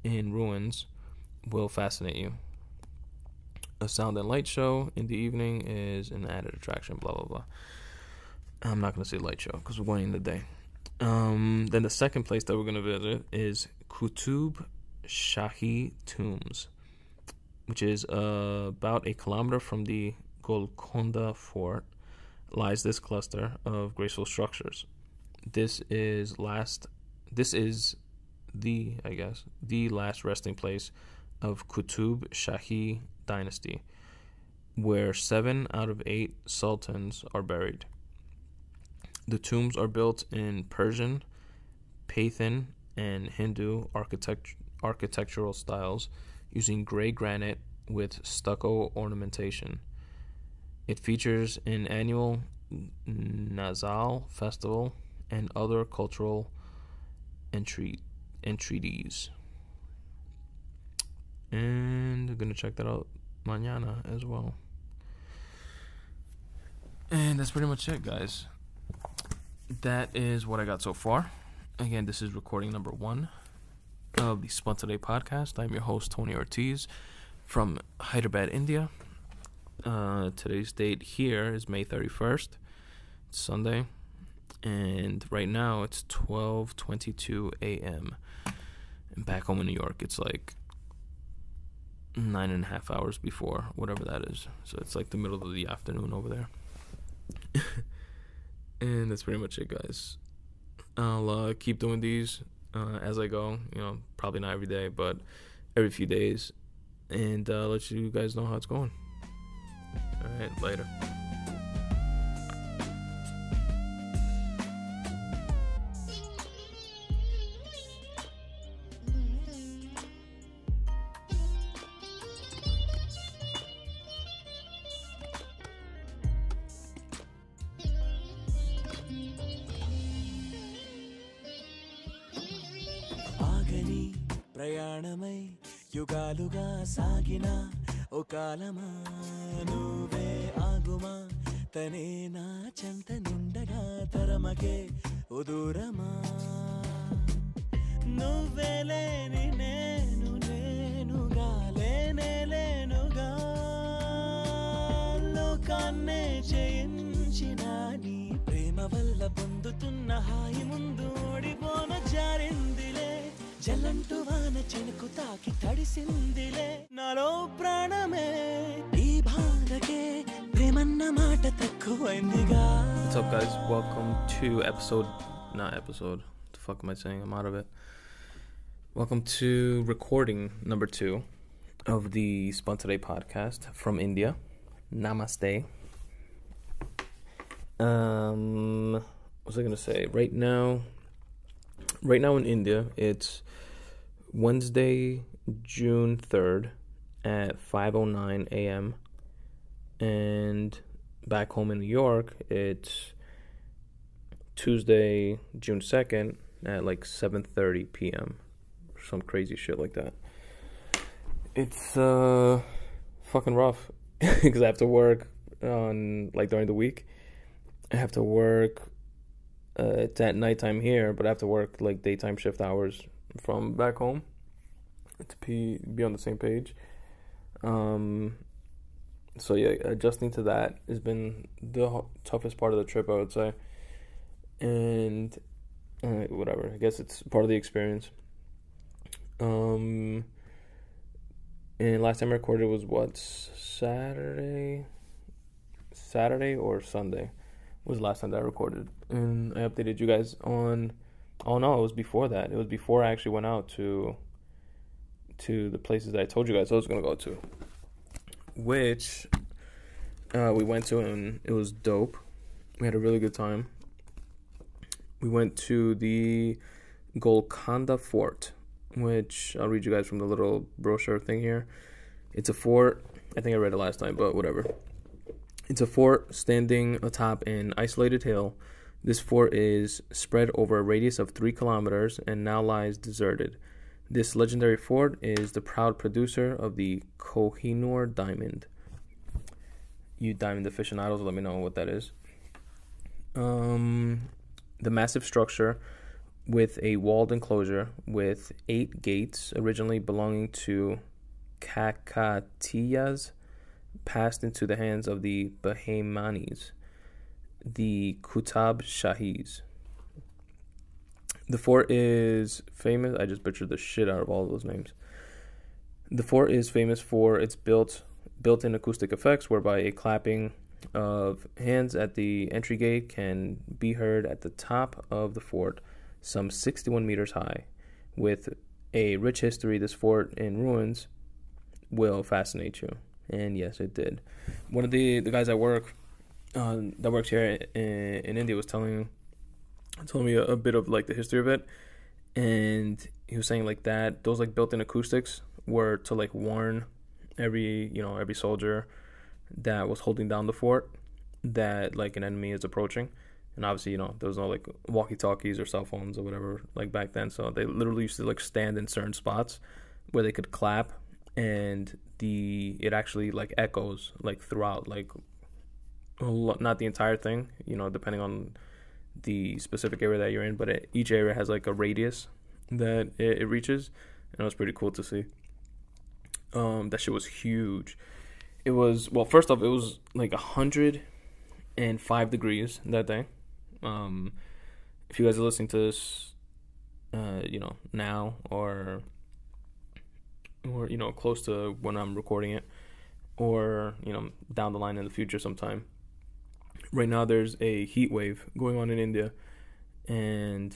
A: in ruins will fascinate you. A sound and light show in the evening is an added attraction, blah, blah, blah. I'm not going to say light show because we're going in the day. Then the second place that we're going to visit is Qutub Shahi Tombs, which is about a kilometer from the Golconda Fort. Lies this cluster of graceful structures. This is the last resting place of Qutub Shahi dynasty, where 7 out of 8 sultans are buried. The tombs are built in Persian, Pathan, and Hindu architectural styles, using gray granite with stucco ornamentation. It features an annual Nazal festival and other cultural entreaties. And I'm going to check that out mañana as well. And that's pretty much it, guys. That is what I got so far. Again, this is recording number 1 of the Spun Today podcast. I'm your host, Tony Ortiz, from Hyderabad, India. Today's date here is May 31st. It's Sunday. And right now it's 12:22 a.m. And back home in New York, it's like 9.5 hours before, whatever that is. So it's like the middle of the afternoon over there. And that's pretty much it, guys. I'll keep doing these as I go. Probably not every day, but every few days. And let you guys know how it's going. All right, later.
B: ఆగని ప్రయాణమై యుగాలుగా సాగిన ఓ కాలమా నువ్వే ఆగుమా తనే నా చెంత నిండగా తరమకే ఓ దూరమా నువ్వే లేని నేనుగా లేనుగా లోకాన్నే జయించిన నీ ప్రేమ వల్ల పొందుతున్న హాయి ముందు ఓడిపోన జారిందిలే జల్లంటు వాన చినుకు తాకి తడిసిందిలే నాలో ప్రాణమే ఈ భారకే ప్రేమన్న మాట తక్కువైందిగా.
A: What's up, guys? Welcome to not episode. What the fuck am I saying? I'm out of it. Welcome to recording number 2 of the Spun Today podcast from India. Namaste. What was I gonna say? Right now in India, it's Wednesday, June 3rd at 5:09 a.m. And back home in New York, it's Tuesday, June 2nd at like 7:30 p.m. Some crazy shit like that. It's fucking rough because I have to work on like during the week. I have to work. It's at nighttime here, but I have to work like daytime shift hours from back home to be on the same page. So yeah, adjusting to that has been the toughest part of the trip, I would say. And whatever. I guess it's part of the experience. And last time I recorded was what, Saturday or Sunday was the last time that I recorded, and I updated you guys on. Oh no, it was before that. It was before I actually went out to the places that I told you guys I was gonna go to, which we went to, and it was dope. We had a really good time. We went to the Golconda Fort, which I'll read you guys from the little brochure thing here. It's a fort. I think I read it last time, but whatever. It's a fort standing atop an isolated hill. This fort is spread over a radius of 3 kilometers and now lies deserted. This legendary fort is the proud producer of the Kohinoor diamond. You diamond aficionados, let me know what that is. The massive structure with a walled enclosure with 8 gates originally belonging to Kakatiyas passed into the hands of the Bahmanis, the Kutab Shahis. The fort is famous. I just butchered the shit out of all of those names. The fort is famous for its built-in acoustic effects, whereby a clapping of hands at the entry gate can be heard at the top of the fort, some 61 meters high. With a rich history, this fort in ruins will fascinate you. And yes, it did. One of the guys at work that works here in India was telling me a bit of like the history of it, and he was saying like that those like built-in acoustics were to like warn every soldier that was holding down the fort that like an enemy is approaching. And obviously, there was no like walkie-talkies or cell phones or whatever like back then, so they literally used to like stand in certain spots where they could clap, and it actually like echoes like throughout, like not the entire thing, depending on the specific area that you're in, but each area has like a radius that it reaches, and it was pretty cool to see. That shit was huge. It was, well, first off, it was like 105 degrees that day. If you guys are listening to this, now or close to when I'm recording it, or down the line in the future sometime. Right now, there's a heat wave going on in India, and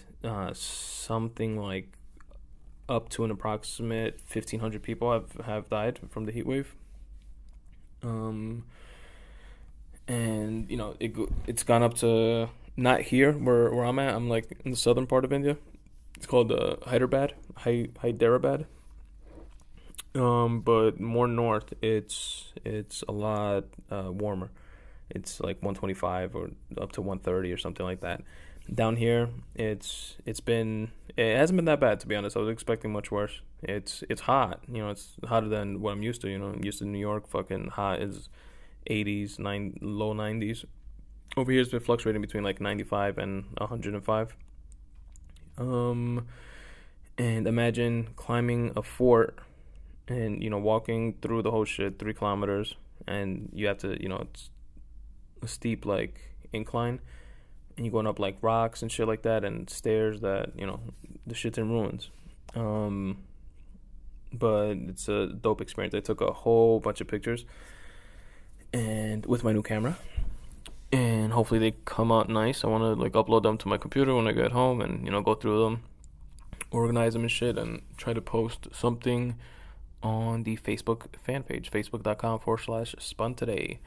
A: something like up to an approximate 1,500 people have died from the heat wave. And it's gone up to, not here where I'm at. I'm like in the southern part of India. It's called Hyderabad. But more north, it's a lot warmer. It's like 125 or up to 130 or something like that. Down here, it hasn't been that bad, to be honest. I was expecting much worse. It's hot. It's hotter than what I'm used to. I'm used to New York. Fucking hot is 80s, low 90s. Over here, it's been fluctuating between like 95 and 105. And imagine climbing a fort and walking through the whole shit, 3 kilometers, and you have to it's a steep like incline, and you're going up like rocks and shit like that, and stairs that the shit's in ruins. But it's a dope experience. I took a whole bunch of pictures and with my new camera, and hopefully they come out nice. I want to like upload them to my computer when I get home, and go through them, organize them and shit, and try to post something on the Facebook fan page, facebook.com/Spun Today.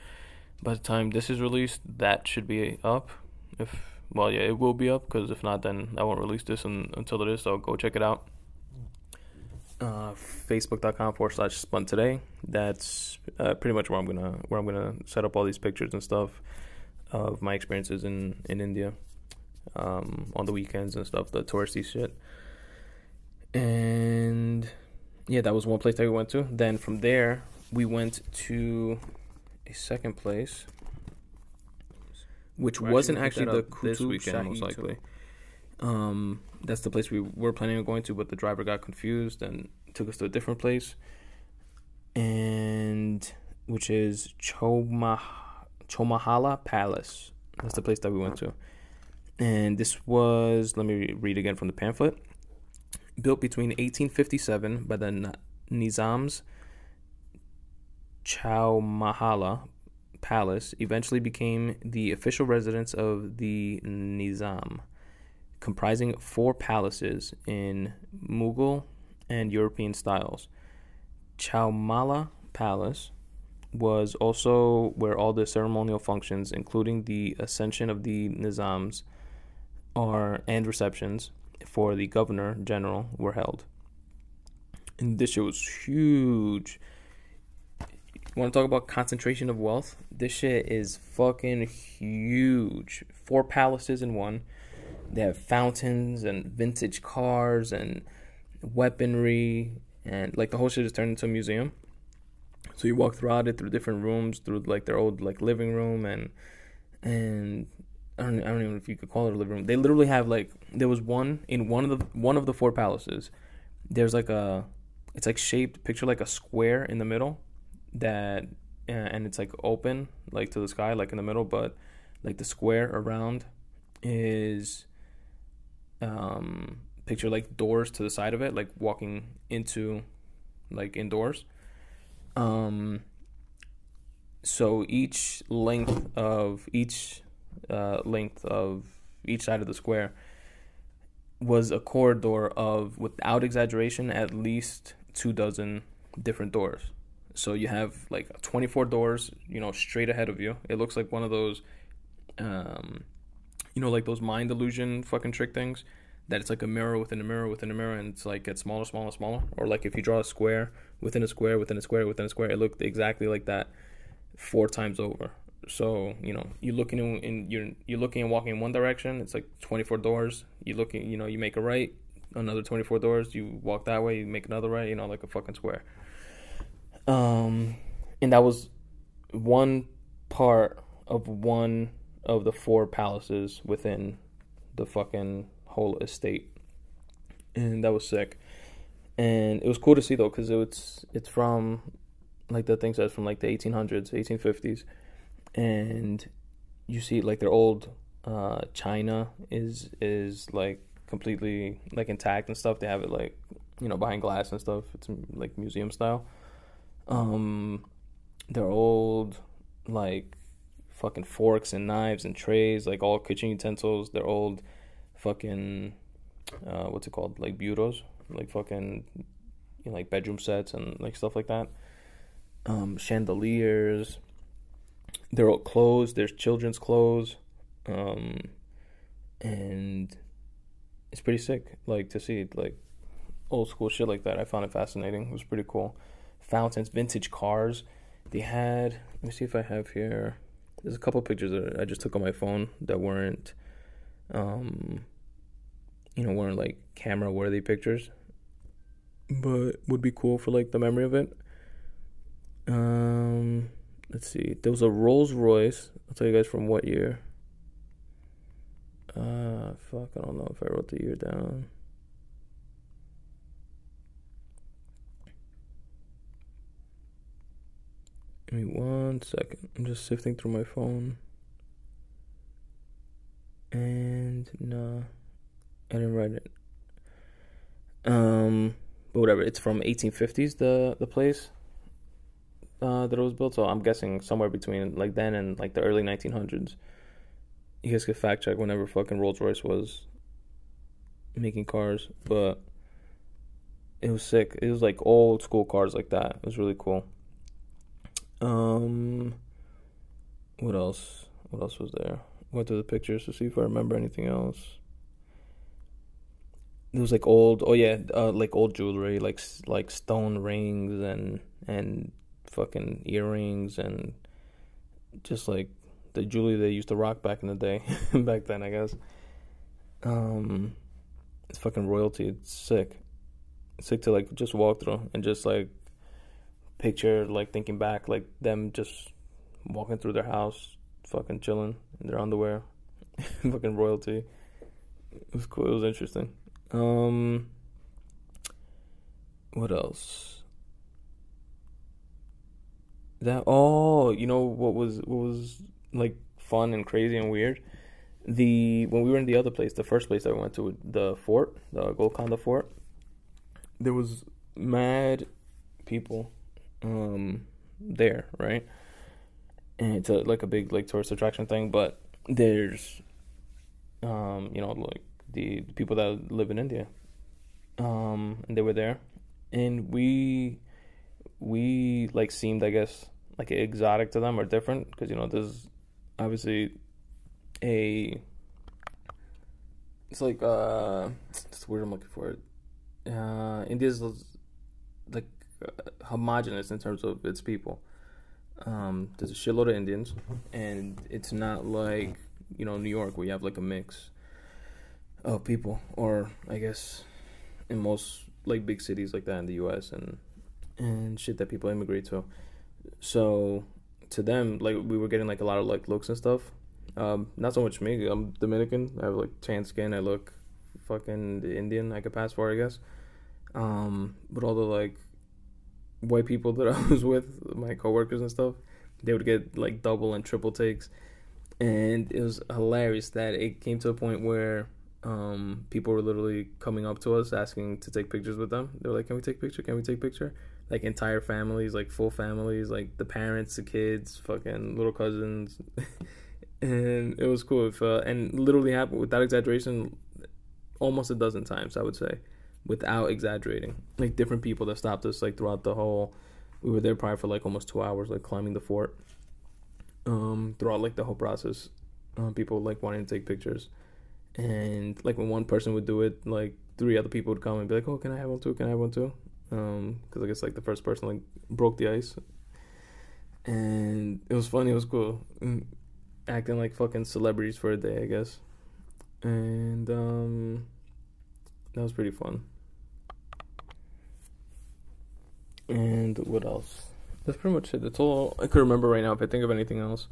A: By the time this is released, that should be up. It will be up, because if not, then I won't release this until it is, so go check it out. Facebook.com/Spun Today. That's pretty much where I'm gonna set up all these pictures and stuff of my experiences in India, on the weekends and stuff, the touristy shit. And yeah, that was one place that we went to. Then from there, we went to a sececond place, which wasn't actually the this weekend, most likely. That's the place we were planning on going to, but the driver got confused and took us to a different place, and which is Chomahala Palace. That's the place that we went to. And this was, let me read again from the pamphlet. Built between 1857 by the Nizam's Chowmahala Palace, eventually became the official residence of the Nizam, comprising 4 palaces in Mughal and European styles. Chowmala Palace was also where all the ceremonial functions, including the ascension of the Nizams and receptions for the governor general, were held. And this shit was huge. You want to talk about concentration of wealth? This shit is fucking huge. 4 palaces in one. They have fountains and vintage cars and weaponry, and like the whole shit is turned into a museum. So you walk throughout it, through different rooms, through like their old like living room and I don't even know if you could call it a living room. They literally have like, there was one in one of the 4 palaces. There's like it's like shaped, picture like a square in the middle that and it's like open like to the sky like in the middle, but like the square around is picture like doors to the side of it, like walking into like indoors. So each length of each side of the square was a corridor of, without exaggeration, at least 24 different doors. So you have like 24 doors, straight ahead of you. It looks like one of those, like those mind illusion fucking trick things, that it's like a mirror within a mirror within a mirror, and it's like gets smaller, smaller, smaller. Or like if you draw a square within a square within a square within a square, it looked exactly like that 4 times over. So you're looking and walking in one direction, it's like 24 doors. You looking, you make a right, another 24 doors. You walk that way, you make another right. Like a fucking square. And that was one part of one of the 4 palaces within the fucking whole estate, and that was sick. And it was cool to see though, because it's from, like the thing says, from like the 1800s, 1850s. And you see like their old china is like completely like intact and stuff. They have it like behind glass and stuff. It's like museum style. Their old like fucking forks and knives and trays, like all kitchen utensils. Their old fucking what's it called, like bureaus, like fucking like bedroom sets and like stuff like that. Chandeliers. They're all clothes. There's children's clothes, and it's pretty sick, like, to see like old school shit like that. I found it fascinating. It was pretty cool. Fountains, vintage cars. They had, let me see if I have here. There's a couple pictures that I just took on my phone that weren't, weren't like camera worthy pictures, but would be cool for like the memory of it. Let's see. There was a Rolls Royce. I'll tell you guys from what year. Fuck, I don't know if I wrote the year down. Give me 1 second. I'm just sifting through my phone. And no, I didn't write it. But whatever. It's from 1850s. The place that it was built. So I'm guessing somewhere between like then and like the early 1900s. You guys could fact check whenever fucking Rolls Royce was making cars, but it was sick. It was like old school cars like that. It was really cool. What else? What else was there? Went through the pictures to see if I remember anything else. It was like old. Oh yeah, like old jewelry, like stone rings and fucking earrings and just like the jewelry they used to rock back in the day. Back then, I guess. It's fucking royalty. It's sick. It's sick to like just walk through and just like picture, like thinking back, like them just walking through their house, fucking chilling in their underwear. Fucking royalty. It was cool. It was interesting. What else? What was like fun and crazy and weird? When we were in the other place, the first place that we went to, the fort, the Golconda Fort, there was mad people there, right? And it's like a big like tourist attraction thing, but there's like the people that live in India, and they were there, and we like seemed, I guess, like exotic to them or different, because there's obviously it's like it's the word I'm looking for. India's like homogenous in terms of its people. There's a shitload of Indians, and it's not like New York, where you have like a mix of people, or I guess in most like big cities like that in the U.S. and shit that people immigrate to. So to them, like, we were getting like a lot of like looks and stuff. Not so much me. I'm Dominican. I have like tan skin. I look fucking Indian. I could pass for, I guess. But all the like white people that I was with, my coworkers and stuff, they would get like double and triple takes, and it was hilarious that it came to a point where people were literally coming up to us asking to take pictures with them. They were like, "Can we take picture? Can we take picture?" Like entire families, like full families, like the parents, the kids, fucking little cousins, and it was cool. And literally happened, without exaggeration, almost a dozen times, I would say, without exaggerating. Like different people that stopped us like throughout the whole. We were there probably for like almost 2 hours, like climbing the fort. Throughout like the whole process, people like wanting to take pictures, and like when one person would do it, like 3 other people would come and be like, "Oh, can I have one too? Can I have one too?" Because I guess like the first person like broke the ice, and it was funny. It was cool, acting like fucking celebrities for a day, I guess, and that was pretty fun. And what else? That's pretty much it. That's all I could remember right now. If I think of anything else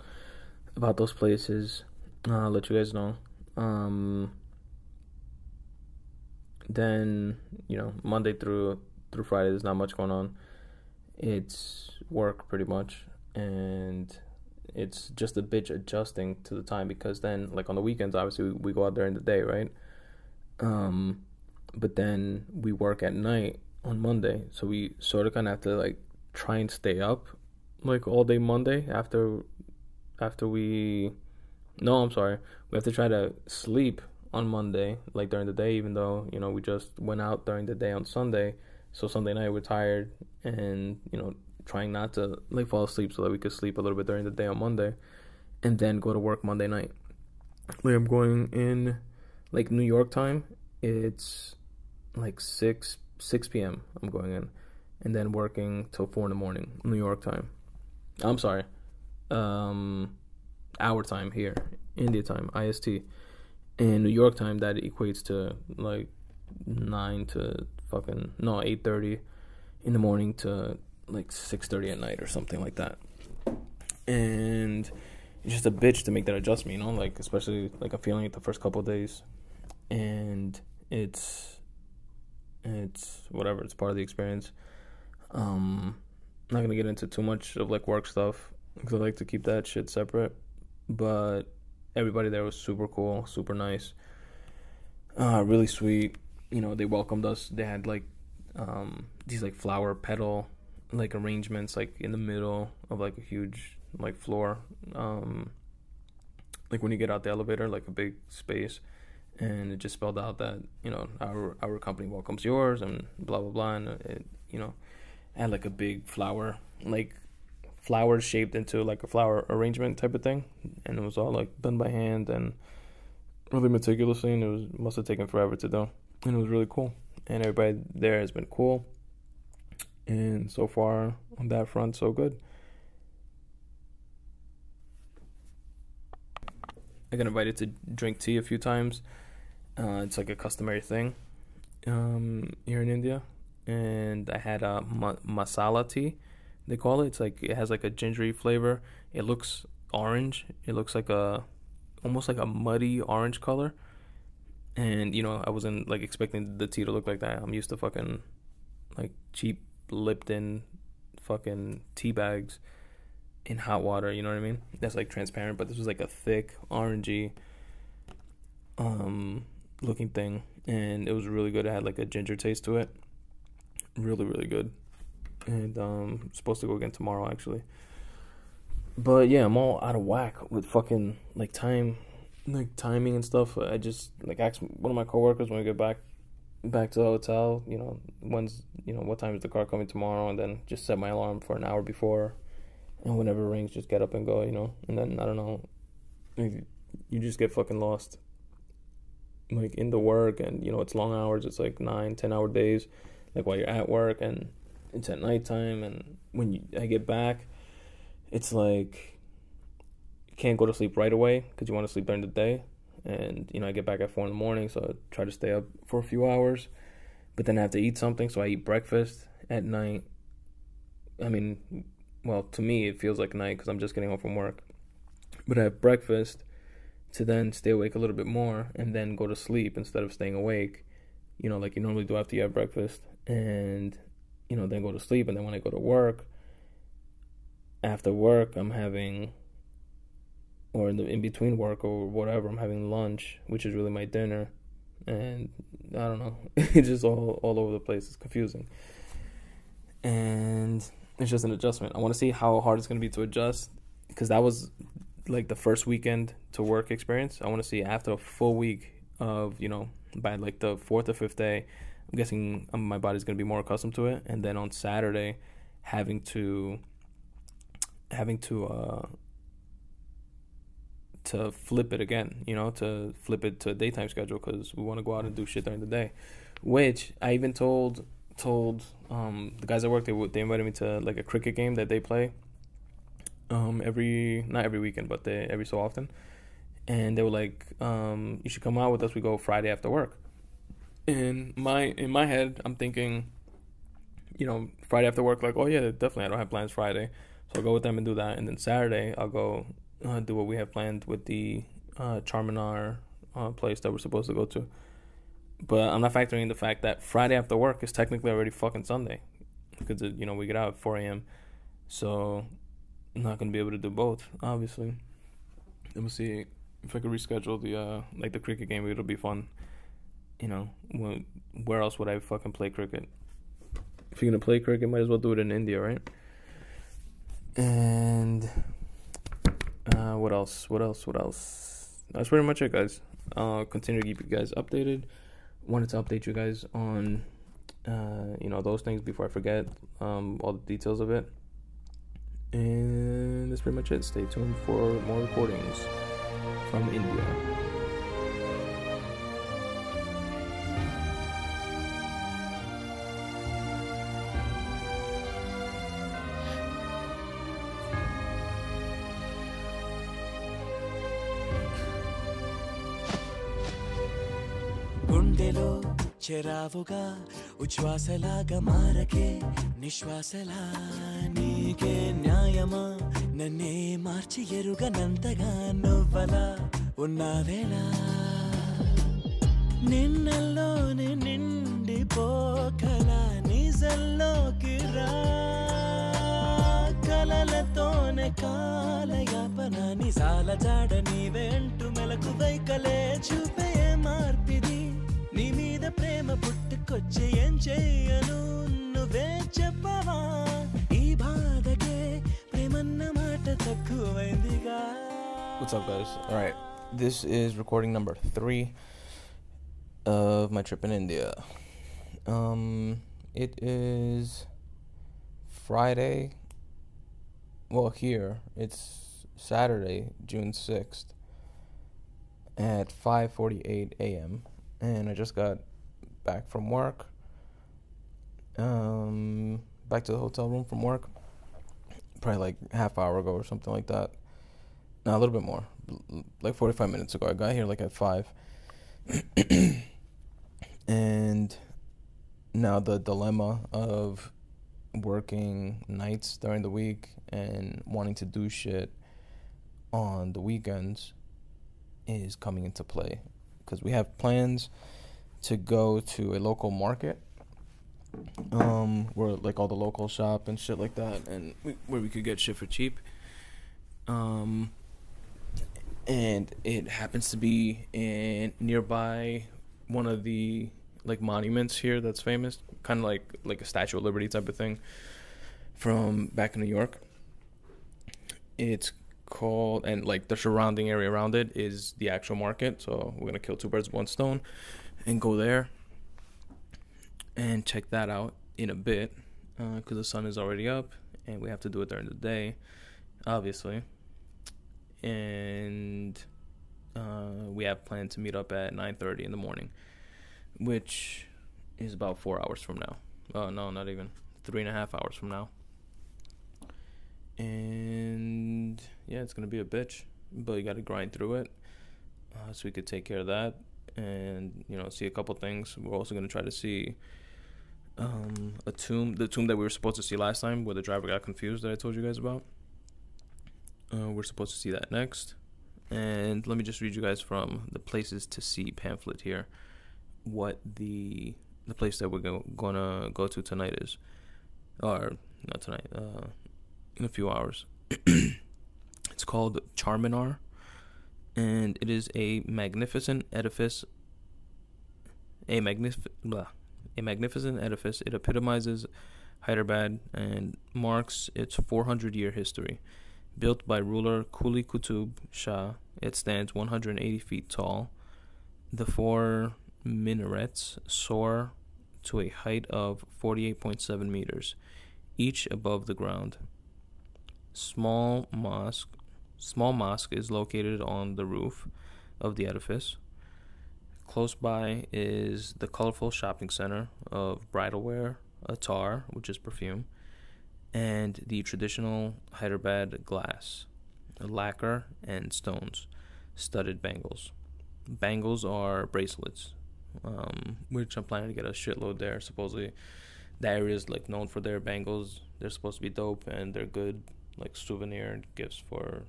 A: about those places, I'll let you guys know. Then Monday through Friday, there's not much going on. It's work pretty much, and it's just a bitch adjusting to the time, because then like on the weekends, obviously we go out during the day, right? But then we work at night on Monday, so we sort of kind of have to like try and stay up like all day Monday after we have to try to sleep on Monday like during the day, even though we just went out during the day on Sunday. So Sunday night we're tired, and trying not to like fall asleep so that we could sleep a little bit during the day on Monday, and then go to work Monday night. Like I'm going in like New York time, it's like 6 p.m. I'm going in, and then working till 4 in the morning New York time. I'm sorry, our time here, India time, IST. In New York time, that equates to like 8:30 in the morning to like 6:30 at night or something like that. And it's just a bitch to make that adjustment, like especially like I'm feeling it the first couple of days, and it's whatever, it's part of the experience. I'm not gonna get into too much of like work stuff because I like to keep that shit separate, but everybody there was super cool, super nice, really sweet. They welcomed us. They had like these like flower petal like arrangements like in the middle of like a huge like floor, like when you get out the elevator, like a big space, and it just spelled out that our company welcomes yours and blah blah blah, and it had like a big flower, like flowers shaped into like a flower arrangement type of thing, and it was all like done by hand and really meticulously, and must have taken forever to do, and it was really cool, and everybody there has been cool, and so far on that front, so good. I got invited to drink tea a few times. It's like a customary thing here in India, and I had a masala tea, they call it. It's like it has like a gingery flavor. It looks orange. It looks like almost like a muddy orange color. And I wasn't like expecting the tea to look like that. I'm used to fucking like cheap Lipton fucking tea bags in hot water, you know what I mean? That's like transparent, but this was like a thick orangey looking thing, and it was really good. It had like a ginger taste to it, really really good. And supposed to go again tomorrow actually. But yeah, I'm all out of whack with fucking like timing and stuff. I just like asked one of my coworkers when we get back to the hotel, what time is the car coming tomorrow, and then just set my alarm for an hour before, and whenever it rings, just get up and go, and then I don't know, you just get fucking lost, like in the work, and it's long hours. It's like 9-10 hour days, like while you're at work, and it's at nighttime, and when I get back, it's like you can't go to sleep right away because you want to sleep during the day. And, I get back at 4 a.m, so I try to stay up for a few hours. But then I have to eat something, so I eat breakfast at night. I mean, well, to me, it feels like night because I'm just getting home from work. But I have breakfast to then stay awake a little bit more and then go to sleep instead of staying awake, like you normally do after you have breakfast. And, then go to sleep. And then when I go to work, after work, I'm having... or in between work or whatever, I'm having lunch, which is really my dinner. And I don't know, it's just all over the place. It's confusing. And it's just an adjustment. I want to see how hard it's going to be to adjust, because that was like the first weekend to work experience. I want to see after a full week of, by like the 4th or 5th day, I'm guessing my body's going to be more accustomed to it. And then on Saturday, having to flip it again, to flip it to a daytime schedule, because we want to go out and do shit during the day. Which I even told the guys at work, they invited me to like a cricket game that they play not every weekend, but every so often. And they were like, you should come out with us. We go Friday after work. In my head, I'm thinking, Friday after work, like, oh yeah, definitely, I don't have plans Friday, so I'll go with them and do that. And then Saturday, I'll go do what we have planned with the Charminar place that we're supposed to go to. But I'm not factoring in the fact that Friday after work is technically already fucking Sunday, because we get out at 4 a.m. So I'm not gonna be able to do both, obviously. Let me see if I could reschedule the cricket game. It'll be fun. Where else would I fucking play cricket? If you're gonna play cricket, might as well do it in India, right? And what else? That's pretty much it, guys. I'll continue to keep you guys updated. Wanted to update you guys on, those things before I forget, all the details of it. And that's pretty much it. Stay tuned for more recordings from India.
B: గుండెలో చెరావుగా ఉచ్ఛ్వాసలాగా మారకే నిశ్వాసలా నీకే న్యాయమా నన్నే మార్చి ఎరుగనంతగా నువ్వలా ఉన్నావేలా నిన్నల్లోనే నిండిపోకలా నిజల్లోకి రా కలలతోనే కాలయాపన నిజాల జాడ నీవెంటూ మెలకువై కలే చూపే మార్పిది నీ మీద ప్రేమ పుట్టుకొచ్చి ఏం చెయ్యను నువ్వే చెప్పవా ఈ బాధకే ప్రేమన్న మాట తక్కువైందిగా.
A: What's up, guys? Alright, this is recording number 3 of my trip in India. It is Friday. Well, here it's Saturday, June 6th at 5:48 a.m. and I just got back from work. Back to the hotel room from work probably like half hour ago or something like that. No, a little bit more, like 45 minutes ago. I got here like at 5. And now the dilemma of working nights during the week and wanting to do shit on the weekends is coming into play, because we have plans to go to a local market where like all the local shop and shit like that, and where we could get shit for cheap. and it happens to be in nearby one of the like monuments here that's famous, kind of like a Statue of Liberty type of thing from back in New York. It's called, and like the surrounding area around it is the actual market. So we're gonna kill two birds with one stone and go there and check that out in a bit, because the sun is already up and we have to do it during the day, obviously. And we have planned to meet up at 9:30 in the morning, which is about 4 hours from now. Oh no, not even 3.5 hours from now. And yeah, it's gonna be a bitch, but you gotta grind through it, so we could take care of that and see a couple things. We're also gonna try to see a tomb, the tomb that we were supposed to see last time where the driver got confused that I told you guys about. We're supposed to see that next. And let me just read you guys from the places to see pamphlet here what the place that we're gonna go to tonight is, or not tonight, in a few hours. It's called Charminar, and it is a magnificent edifice. A magnificent edifice. It epitomizes Hyderabad and marks its 400-year history. Built by ruler Quli Qutub Shah, it stands 180 feet tall. The 4 minarets soar to a height of 48.7 meters, each above the ground. Small mosque is located on the roof of the edifice. Close by is the colorful shopping center of bridalware, attar, which is perfume, and the traditional Hyderabad glass, lacquer, and stones, studded bangles. Bangles are bracelets, which I'm planning to get a shitload there. Supposedly, the area is like known for their bangles. They're supposed to be dope, and they're good, like souvenir gifts for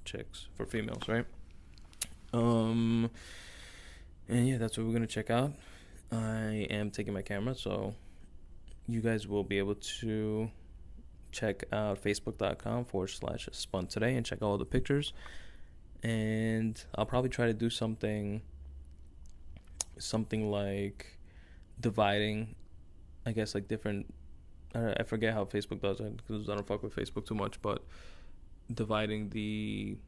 A: chicks, for females, right? And yeah, that's what we're gonna check out. I am taking my camera, so you guys will be able to check out facebook.com/Spun Today and check out all the pictures. And I'll probably try to do something like dividing, I guess, like different, I forget how Facebook does it because I don't fuck with Facebook too much, but dividing the,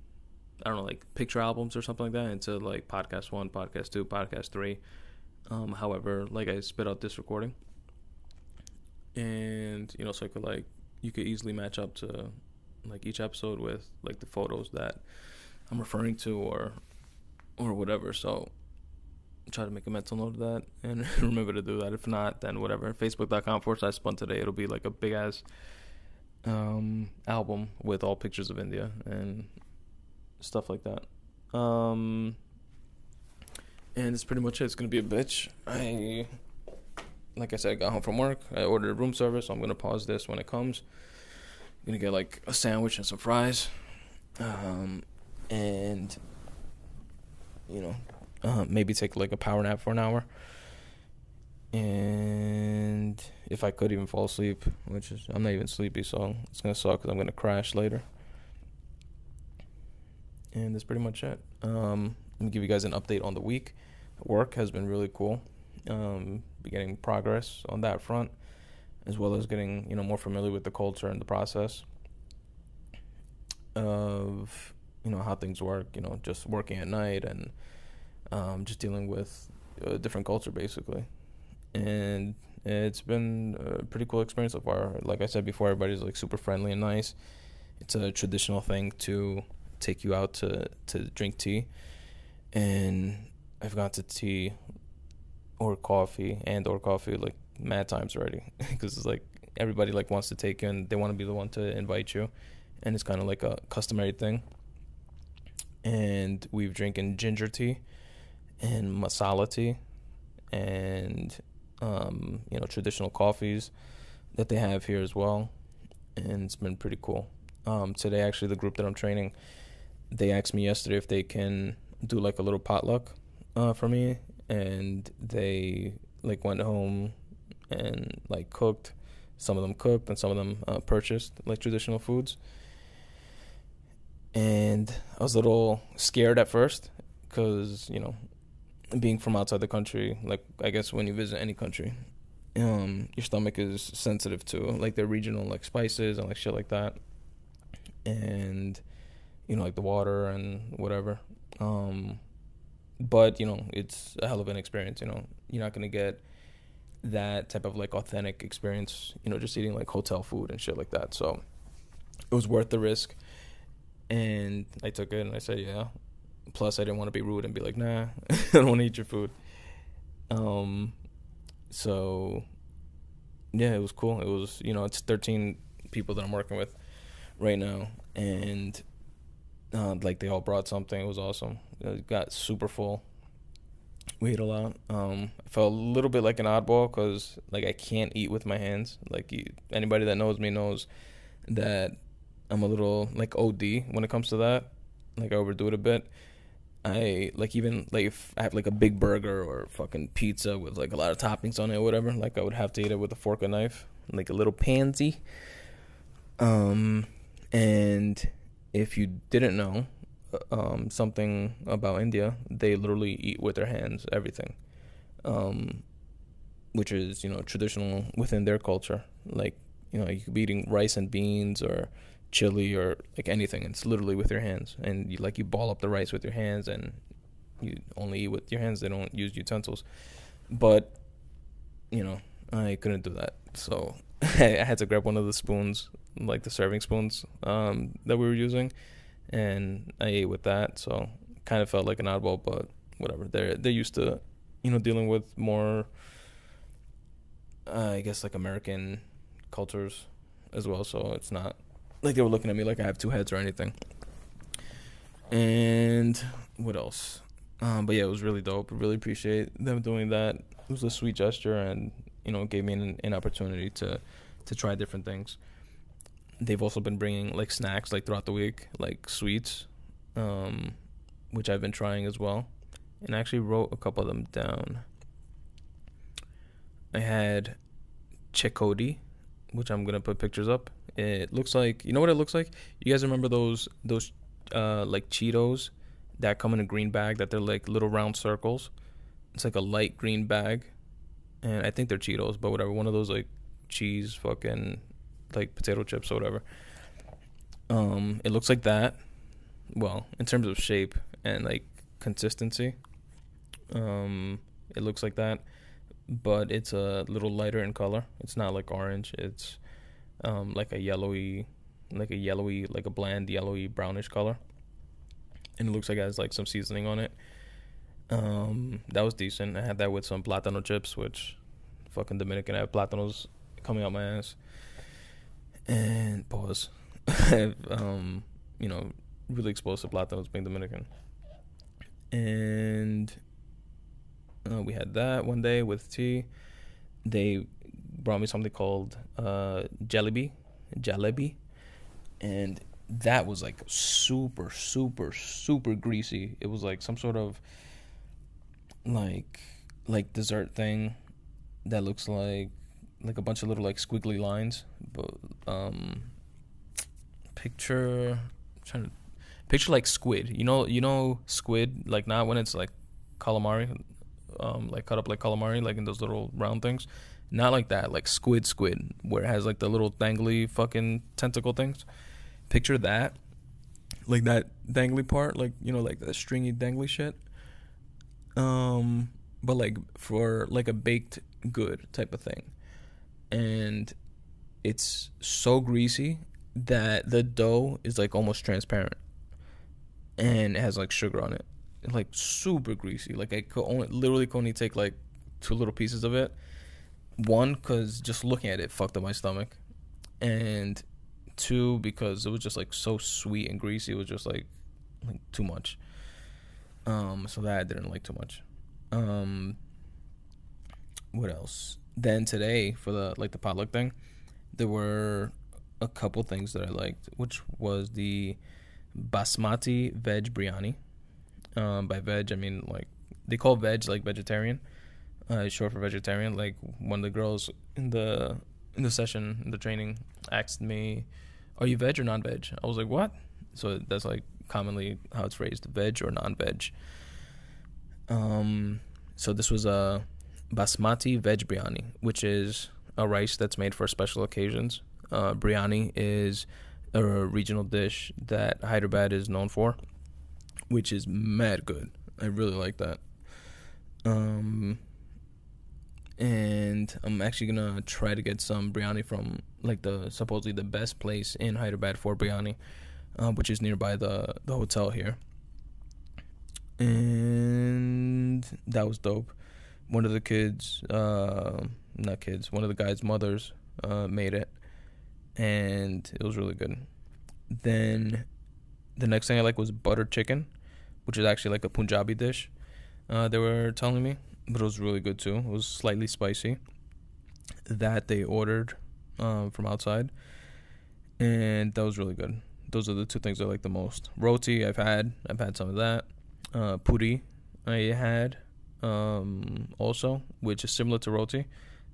A: I don't know, like picture albums or something like that into like podcast 1, podcast 2, podcast 3. However, like I spit out this recording, and so I could like, you could easily match up to like each episode with like the photos that I'm referring to or whatever. So try to make a mental note of that and remember to do that. If not, then whatever. Facebook.com/Spun Today. It'll be like a big ass album with all pictures of India and stuff like that. And that's pretty much it. It's gonna be a bitch. Like I said, I got home from work. I ordered room service, so I'm gonna pause this when it comes. I'm gonna get like a sandwich and some fries, and maybe take like a power nap for an hour. And if I could even fall asleep, which is, I'm not even sleepy, so it's gonna suck because I'm gonna crash later. And that's pretty much it. Let me give you guys an update on the week. Work has been really cool. Getting progress on that front, as well as getting more familiar with the culture and the process of how things work. Just working at night and just dealing with a different culture basically. And it's been a pretty cool experience so far. Like I said before, everybody's like super friendly and nice. It's a traditional thing to take you out to drink tea, and I've gone to tea or coffee like mad times already because it's like everybody like wants to take you and they want to be the one to invite you, and it's kind of like a customary thing. And we've drinking ginger tea and masala tea and traditional coffees that they have here as well, and it's been pretty cool. Today actually, the group that I'm training, they asked me yesterday if they can do like a little potluck for me, and they like went home and like cooked. Some of them cooked and some of them purchased like traditional foods. And I was a little scared at first because, you know, being from outside the country, like, I guess when you visit any country, your stomach is sensitive to, like, the regional, like, spices and, like, shit like that. And, you know, like, the water and whatever. But, you know, it's a hell of an experience, you know. You're not going to get that type of, like, authentic experience, you know, just eating, like, hotel food and shit like that. So it was worth the risk. And I took it and I said, yeah. Plus, I didn't want to be rude and be like, nah, I don't want to eat your food. So, yeah, it was cool. It was, you know, it's 13 people that I'm working with right now. And, like, they all brought something. It was awesome. It got super full. We ate a lot. I felt a little bit like an oddball because, like, I can't eat with my hands. Like, anybody that knows me knows that I'm a little, like, OD when it comes to that. Like, I overdo it a bit. I, like, even, like, if I have, like, a big burger or fucking pizza with, like, a lot of toppings on it or whatever, like, I would have to eat it with a fork and knife, like a little pansy. And if you didn't know something about India, they literally eat with their hands, everything, which is, you know, traditional within their culture. Like, you know, you could be eating rice and beans or chili or, like, anything. It's literally with your hands. And, you ball up the rice with your hands and you only eat with your hands. They don't use utensils. But, you know, I couldn't do that. So I had to grab one of the spoons, like the serving spoons that we were using, and I ate with that. So kind of felt like an oddball, but whatever. They're used to, you know, dealing with more, I guess, like, American cultures as well. So it's not like they were looking at me like I have two heads or anything. And what else? But yeah, it was really dope. Really appreciate them doing that. It was a sweet gesture, and, you know, gave me an opportunity to try different things. They've also been bringing, like, snacks, like, throughout the week, like sweets, which I've been trying as well. And I actually wrote a couple of them down. I had chakoti, which I'm gonna put pictures up. It looks like, you know what it looks like? You guys remember those like, Cheetos that come in a green bag that they're, like, little round circles? It's like a light green bag, and I think they're Cheetos, but whatever. One of those, like, cheese fucking, like, potato chips or whatever. It looks like that. Well, in terms of shape and, like, consistency, it looks like that, but it's a little lighter in color. It's not like orange. It's like a yellowy, like a bland yellowy brownish color, and it looks like it has, like, some seasoning on it. That was decent. I had that with some plátano chips, which fucking Dominican, I have plátanos coming out my ass. And pause. I've you know, really exposed to plátanos being Dominican. And we had that one day with tea. They brought me something called jalebi, and that was, like, super, super, super greasy. It was like some sort of like dessert thing that looks like a bunch of little, like, squiggly lines. But picture like squid. You know squid, like, not when it's, like, calamari, like, cut up like calamari, like, in those little round things. Not like that, like squid, where it has, like, the little dangly fucking tentacle things. Picture that, like, that dangly part, like, you know, like that stringy dangly shit. But, like, for, like, a baked good type of thing. And it's so greasy that the dough is, like, almost transparent, and it has, like, sugar on it. It's, like, super greasy. Like, I could only take, like, 2 little pieces of it. One, because just looking at it fucked up my stomach, and 2, because it was just, like, so sweet and greasy. It was just like too much. So that I didn't like too much. What else? Then today, for the potluck thing, there were a couple things that I liked, which was the basmati veg biryani. By veg, I mean, like, they call veg, like, vegetarian. Short for vegetarian. Like, one of the girls in the session, in the training, asked me, "Are you veg or non-veg?" I was like, "What?" So that's like commonly how it's phrased, veg or non-veg. So this was a basmati veg biryani, which is a rice that's made for special occasions. Biryani is a regional dish that Hyderabad is known for, which is mad good. I really like that. And I'm actually gonna try to get some biryani from like the supposedly the best place in Hyderabad for biryani, which is nearby the hotel here. And that was dope. One of the kids, one of the guys' mothers made it, and it was really good. Then the next thing I like was butter chicken, which is actually like a Punjabi dish. They were telling me, but it was really good too. It was slightly spicy. That they ordered from outside, and that was really good. Those are the two things I like the most. Roti, I've had some of that. Puri, I had also, which is similar to roti,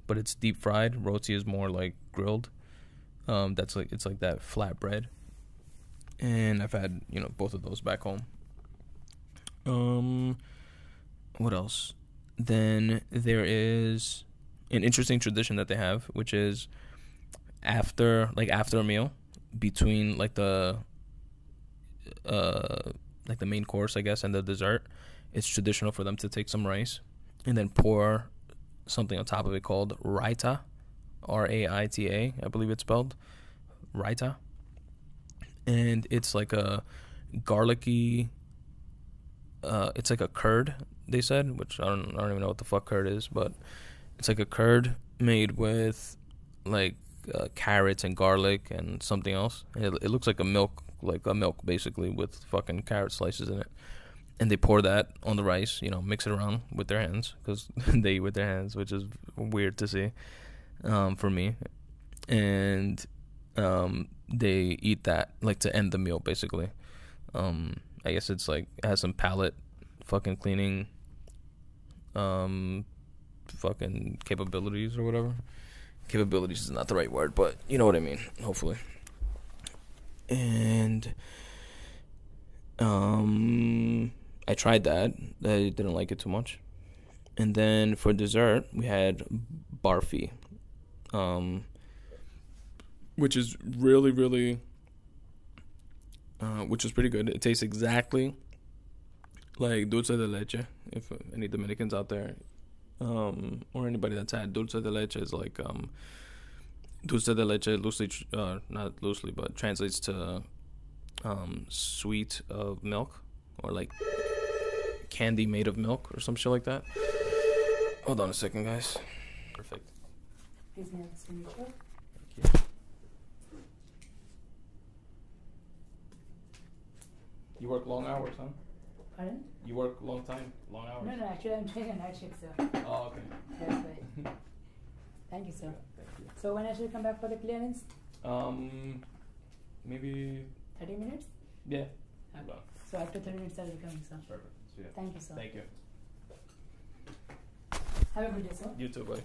A: but it's deep fried. Roti is more like grilled. It's like that flat bread, and I've had both of those back home. What else? Then there is an interesting tradition that they have, which is after a meal, between the main course, I guess, and the dessert, it's traditional for them to take some rice and then pour something on top of it called raita, Raita, I believe it's spelled raita, and it's like a garlicky. It's like a curd, they said, which I don't even know what the fuck curd is, but it's like a curd made with like carrots and garlic and something else. It looks like a milk basically with fucking carrot slices in it, and they pour that on the rice. Mix it around with their hands because they eat with their hands, which is weird to see for me. And they eat that like to end the meal basically. I guess it's like it has some palate fucking cleaning fucking capabilities or whatever. Capabilities is not the right word, but you know what I mean, hopefully. And I tried that. I didn't like it too much. And then for dessert, we had barfi, which is really, really, which is pretty good. It tastes exactly like dulce de leche. If any Dominicans out there, or anybody that's had dulce de leche, is like dulce de leche loosely, not loosely, but translates to sweet of milk, or like candy made of milk or some shit like that. Hold on a second, guys. Perfect.
C: Please may I have a signature?
A: Thank you. You work long hours, huh?
C: Pardon?
A: You work long hours.
C: No, actually I'm doing a night shift, sir.
A: Oh, okay.
C: That's right. Thank you, sir.
A: Thank you.
C: So when I should come back for the clearance?
A: Maybe
C: 30 minutes?
A: Yeah.
C: Okay.
A: Well,
C: So after 30 minutes I'll be coming, sir.
A: perfect. See ya.
C: Thank you, sir.
A: Thank you.
C: Have a good day, sir.
A: You too, buddy.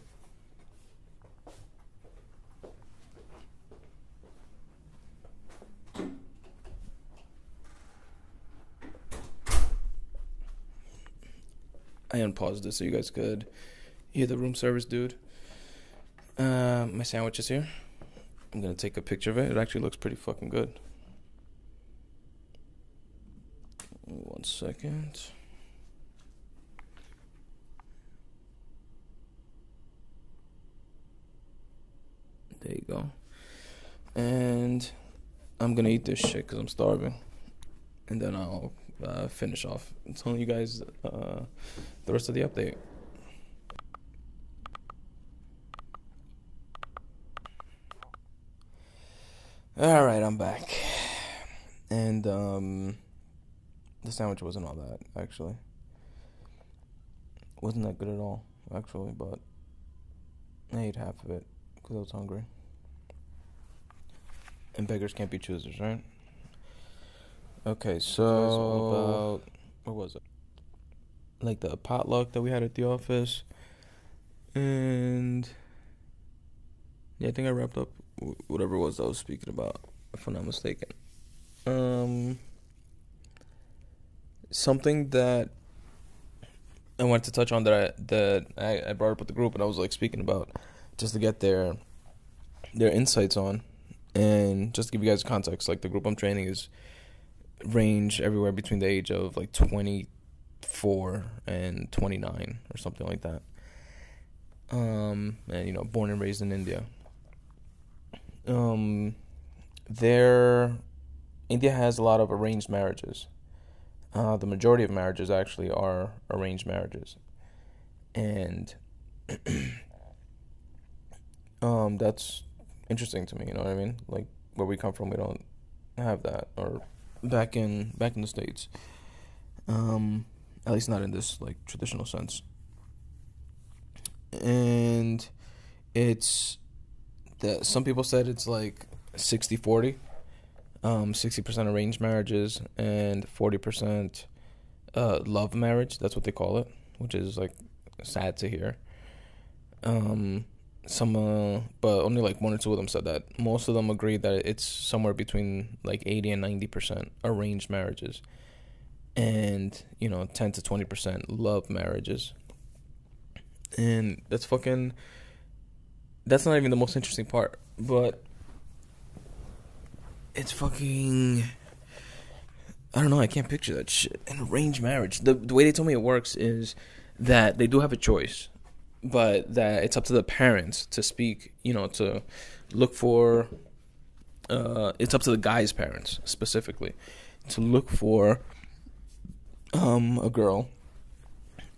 A: I unpaused this so you guys could hear the room service dude. My sandwich is here. I'm gonna take a picture of it. It actually looks pretty fucking good. 1 second. There you go. And I'm gonna eat this shit because I'm starving. And then I'll finish off telling you guys the rest of the update. Alright, I'm back. And the sandwich wasn't all that, actually. Wasn't that good at all, actually, but I ate half of it because I was hungry. And beggars can't be choosers, right? Okay, so what was it? Like the potluck that we had at the office. And yeah, I think I wrapped up whatever it was I was speaking about, if I'm not mistaken. Something that I wanted to touch on that I brought up with the group, and I was like speaking about just to get their insights on, and just to give you guys context. Like, the group I'm training is range everywhere between the age of like 24 and 29 or something like that. And born and raised in India. India has a lot of arranged marriages. The majority of marriages actually are arranged marriages, and that's interesting to me. You know what I mean? Like, where we come from, we don't have that, or back in the States, at least not in this like traditional sense. And it's that some people said it's like 60-40. 60% arranged marriages and 40% love marriage. That's what they call it, which is like sad to hear. But only like one or two of them said that. Most of them agreed that it's somewhere between like 80 and 90% arranged marriages, and 10 to 20% love marriages. And that's not even the most interesting part, but it's fucking, I don't know, I can't picture that shit. An arranged marriage. The way they told me it works is that they do have a choice, but that it's up to the parents to speak, to look for, it's up to the guy's parents, specifically, to look for a girl.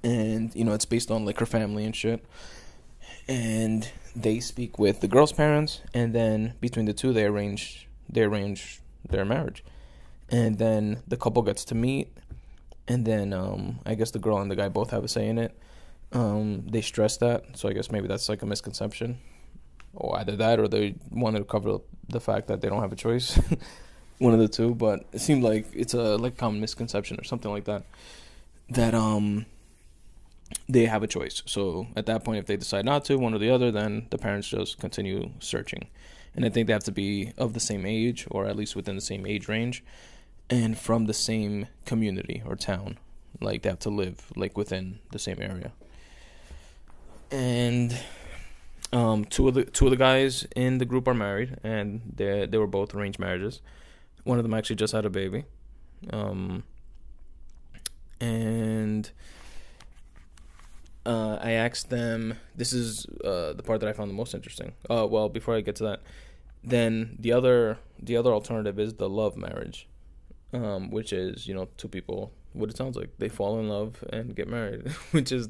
A: And, it's based on, like, her family and shit. And they speak with the girl's parents, and then between the two, they arrange their marriage. And then the couple gets to meet, and then I guess the girl and the guy both have a say in it. They stress that, so I guess maybe that's like a misconception, or either that, or they wanted to cover up the fact that they don't have a choice. One of the two, but it seemed like it's a like common misconception or something like that, that they have a choice. So at that point, if they decide not to, one or the other, then the parents just continue searching. And I think they have to be of the same age, or at least within the same age range, and from the same community or town. Like, they have to live like within the same area. And two of the guys in the group are married, and they were both arranged marriages. One of them actually just had a baby. And I asked them, this is the part that I found the most interesting. Well, before I get to that, then the other alternative is the love marriage, which is, two people, what it sounds like, they fall in love and get married, which is,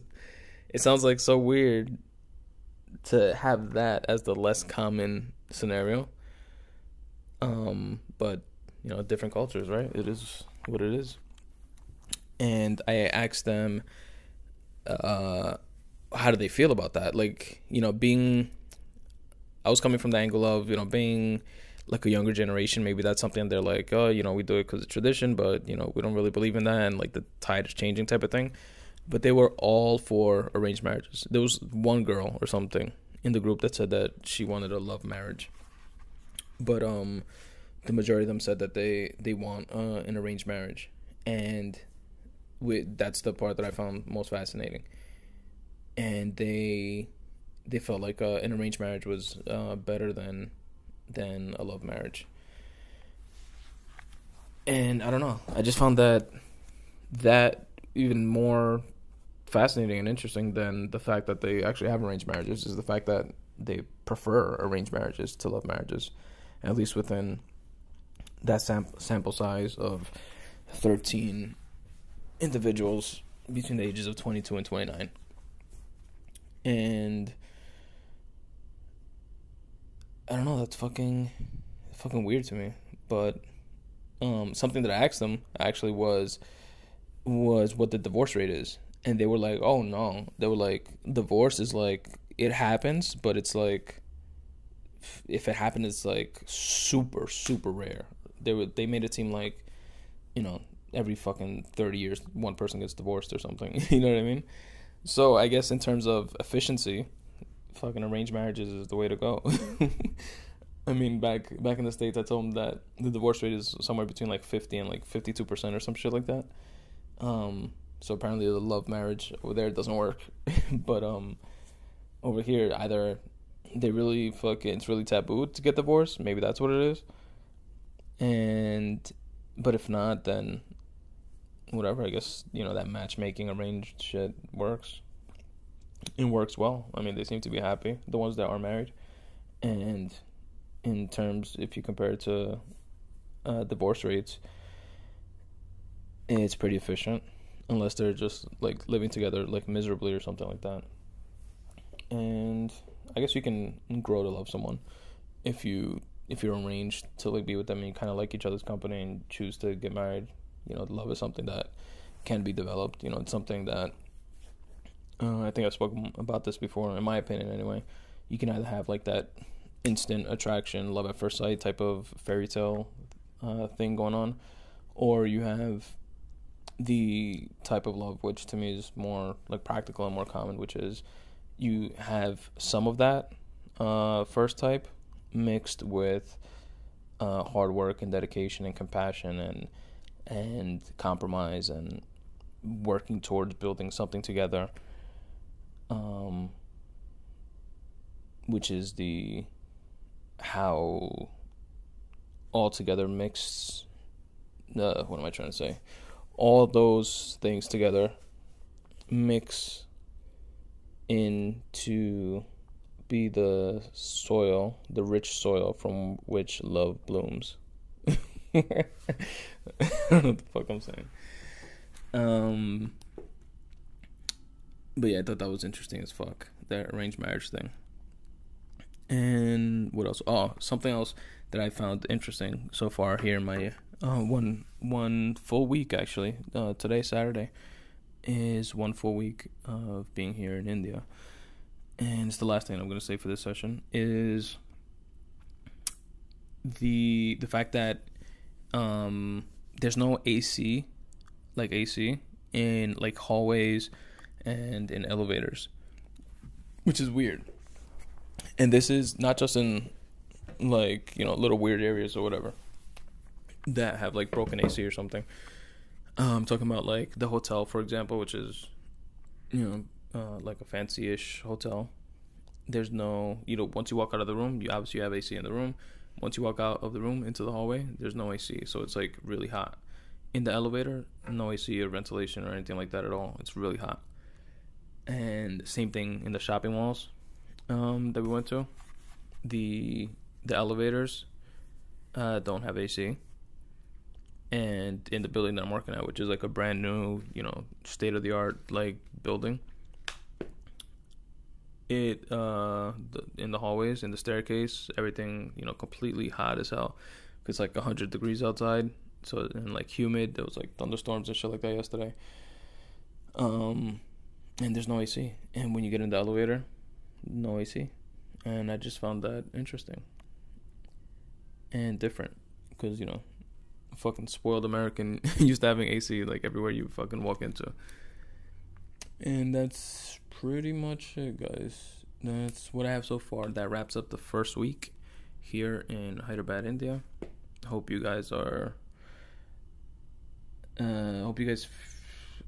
A: it sounds like so weird to have that as the less common scenario. But, different cultures, right? It is what it is. And I asked them, how do they feel about that? Like, I was coming from the angle of, being like a younger generation. Maybe that's something they're like, oh, we do it because it's tradition, but, we don't really believe in that, and like the tide is changing type of thing. But they were all for arranged marriages. There was one girl or something in the group that said that she wanted a love marriage. But the majority of them said that they want an arranged marriage. And that's the part that I found most fascinating. And they felt like an arranged marriage was better than a love marriage. And I don't know, I just found that even more fascinating and interesting than the fact that they actually have arranged marriages is the fact that they prefer arranged marriages to love marriages, at least within that sample size of 13 individuals between the ages of 22 and 29. And I don't know, that's fucking weird to me. But something that I asked them actually was what the divorce rate is. And they were like, oh no. They were like, divorce is like, it happens, but it's like, if it happened, it's like super, super rare. They made it seem like, every fucking 30 years, one person gets divorced or something. You know what I mean? So I guess in terms of efficiency, fucking arranged marriages is the way to go. I mean, back in the States, I told him that the divorce rate is somewhere between like 50 and like 52% or some shit like that. So apparently the love marriage over there doesn't work. But over here, either they really it's really taboo to get divorced. Maybe that's what it is. But if not, then whatever. I guess, that matchmaking arranged shit works. It works well. I mean, they seem to be happy, the ones that are married. And in terms, if you compare it to divorce rates, it's pretty efficient, unless they're just like living together like miserably or something like that. And I guess you can grow to love someone if you're arranged to like be with them and you kind of like each other's company and choose to get married. Love is something that can be developed. It's something that I think I've spoken about this before, in my opinion anyway. You can either have like that instant attraction, love at first sight type of fairy tale thing going on, or you have the type of love which to me is more like practical and more common, which is you have some of that first type mixed with hard work and dedication and compassion and compromise and working towards building something together, which is how all together mixed, what am I trying to say? All those things together mix in to be the soil, the rich soil from which love blooms. I don't know what the fuck I'm saying. But yeah, I thought that was interesting as fuck, that arranged marriage thing. And what else? Oh, something else that I found interesting so far here in my one full week, actually. Today, Saturday, is 1 full week of being here in India. And it's the last thing I'm going to say for this session, is the fact that there's no AC in like hallways and in elevators, which is weird. And this is not just in like, little weird areas or whatever that have like broken AC or something. I'm talking about like the hotel, for example, which is, like a fancy-ish hotel. There's no, once you walk out of the room, you obviously have AC in the room. Once you walk out of the room into the hallway, there's no AC, so it's like really hot. In the elevator, no AC or ventilation or anything like that at all. It's really hot. And same thing in the shopping malls that we went to. The elevators don't have AC. And in the building that I'm working at, which is like a brand new, state-of-the-art like building, in the hallways, in the staircase, everything, completely hot as hell. It's like 100 degrees outside, so, and like humid. There was like thunderstorms and shit like that yesterday. And there's no AC. And when you get in the elevator, no AC. And I just found that interesting and different, because fucking spoiled American used to having AC like everywhere you fucking walk into. And that's pretty much it, guys. That's what I have so far. That wraps up the first week here in Hyderabad, India. Hope you guys I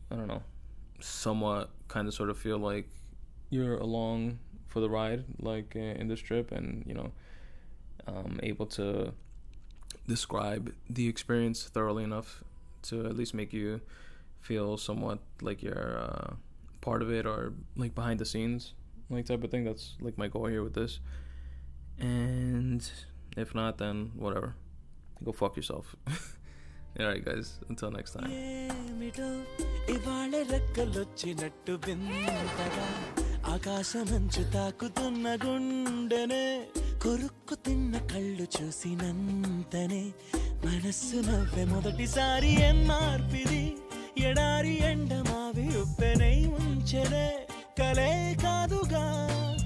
A: don't know, somewhat kind of sort of feel like you're along for the ride, like in this trip, and able to describe the experience thoroughly enough to at least make you feel somewhat like you're part of it, or like behind the scenes, like type of thing. That's like my goal here with this. And if not, then whatever, go fuck yourself. Alright guys, until next time.
B: ఆకాశమంచు తాకుతున్న గుండెనే కొరుక్కు తిన్న కళ్ళు చూసినంతనే మనస్సు నవ్వే మొదటిసారి ఎన్నార్పిది ఎడారి ఎండమావి ఉప్పెనై ఉంచెనే కలే కాదుగా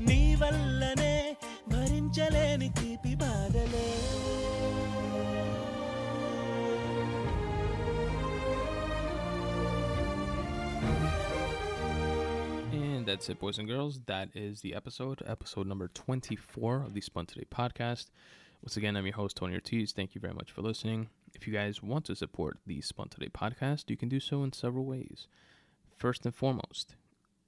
B: నీ వల్లనే భరించలేని తీపి బాధలే.
A: That's it, boys and girls. That is the episode number 24 of the Spun Today podcast. Once again, I'm your host, Tony Ortiz. Thank you very much for listening. If you guys want to support the Spun Today podcast, you can do so in several ways. First and foremost,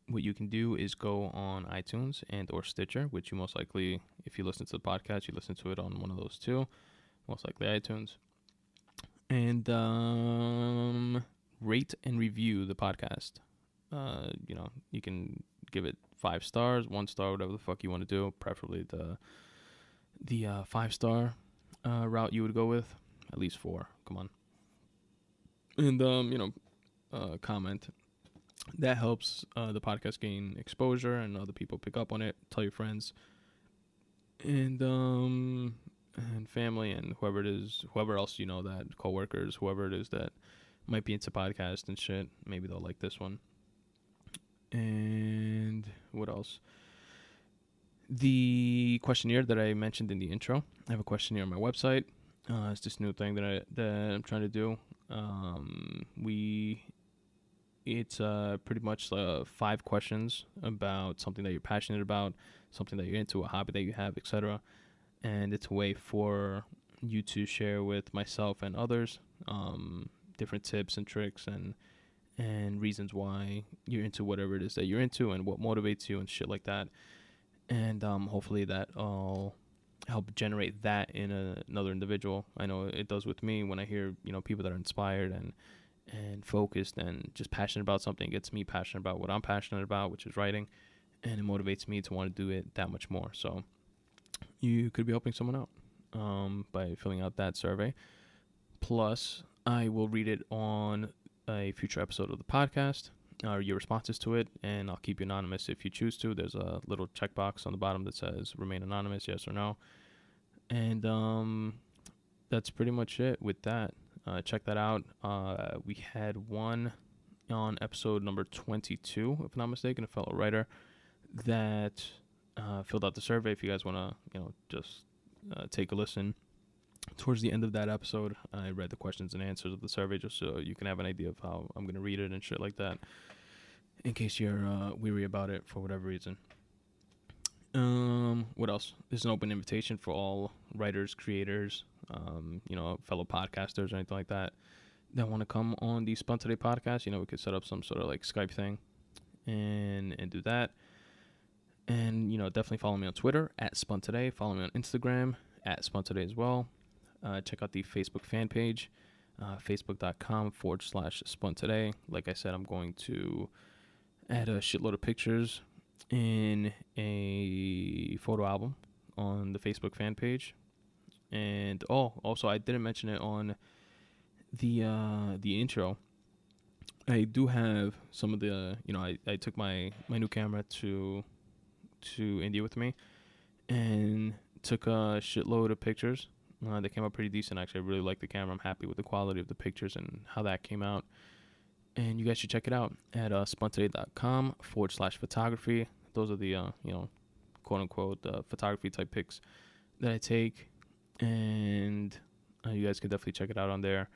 A: what you can do is go on iTunes and or Stitcher, which you most likely, if you listen to the podcast, you listen to it on one of those two, most likely iTunes. And rate and review the podcast. You can give it 5 stars, 1 star, whatever the fuck you want to do. Preferably the 5-star route you would go with. At least 4. Come on. And comment. That helps the podcast gain exposure and other people pick up on it. Tell your friends and family and whoever else you know, that coworkers, whoever it is that might be into podcasts and shit. Maybe they'll like this one. And what else? The questionnaire that I mentioned in the intro. I have a questionnaire on my website. It's this new thing that I'm trying to do. It's pretty much 5 questions about something that you're passionate about, something that you're into, a hobby that you have, etc. And it's a way for you to share with myself and others different tips and tricks and reasons why you're into whatever it is that you're into and what motivates you and shit like that. And hopefully that'll help generate that in another individual. I know it does with me when I hear, people that are inspired and focused and just passionate about something. It gets me passionate about what I'm passionate about, which is writing, and it motivates me to want to do it that much more. So you could be helping someone out by filling out that survey. Plus, I will read it on a future episode of the podcast, or your responses to it, and I'll keep you anonymous if you choose to. There's a little checkbox on the bottom that says remain anonymous, yes or no. And that's pretty much it with that. Check that out. We had one on episode number 22, if I'm not mistaken, a fellow writer that filled out the survey. If you guys want to, just take a listen. Towards the end of that episode, I read the questions and answers of the survey just so you can have an idea of how I'm going to read it and shit like that, in case you're weary about it for whatever reason. What else? There's an open invitation for all writers, creators, fellow podcasters or anything like that want to come on the Spun Today podcast. We could set up some sort of like Skype thing and do that. And, definitely follow me on Twitter at Spun Today. Follow me on Instagram at Spun Today as well. Check out the Facebook fan page, facebook.com/Spun Today. Like I said, I'm going to add a shitload of pictures in a photo album on the Facebook fan page. And also I didn't mention it on the intro. I do have some of the, I took my new camera to India with me and took a shitload of pictures. They came out pretty decent, actually. I really like the camera. I'm happy with the quality of the pictures and how that came out. And you guys should check it out at spuntoday.com/photography. Those are the, quote-unquote photography type pics that I take. And you guys can definitely check it out on there.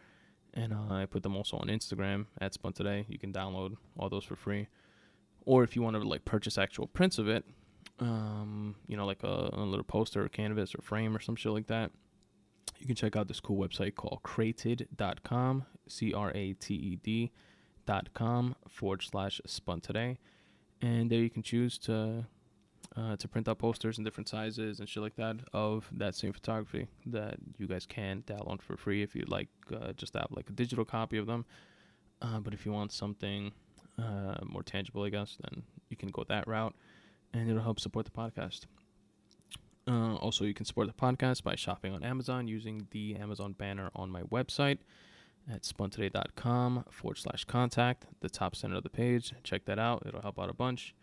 A: And I put them also on Instagram at Spun Today. You can download all those for free. Or if you want to purchase actual prints of it, like a little poster or canvas or frame or some shit like that, you can check out this cool website called Crated.com, Crated.com/Spun Today. And there you can choose to print out posters in different sizes and shit like that of that same photography that you guys can download for free if you'd like, just to have like a digital copy of them. But if you want something more tangible, I guess, then you can go that route, and it'll help support the podcast. Also, you can support the podcast by shopping on Amazon using the Amazon banner on my website at spuntoday.com/contact, the top center of the page. Check that out. It'll help out a bunch.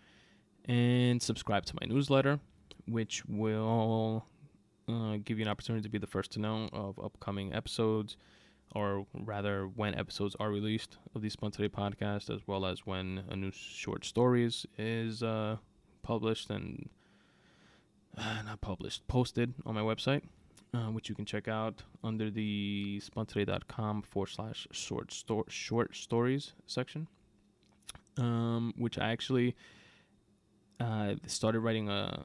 A: And subscribe to my newsletter, which will give you an opportunity to be the first to know of upcoming episodes, or rather when episodes are released of the Spun Today podcast, as well as when a new short stories is published and posted on my website, which you can check out under the spuntoday.com/short stories section, which I actually started writing I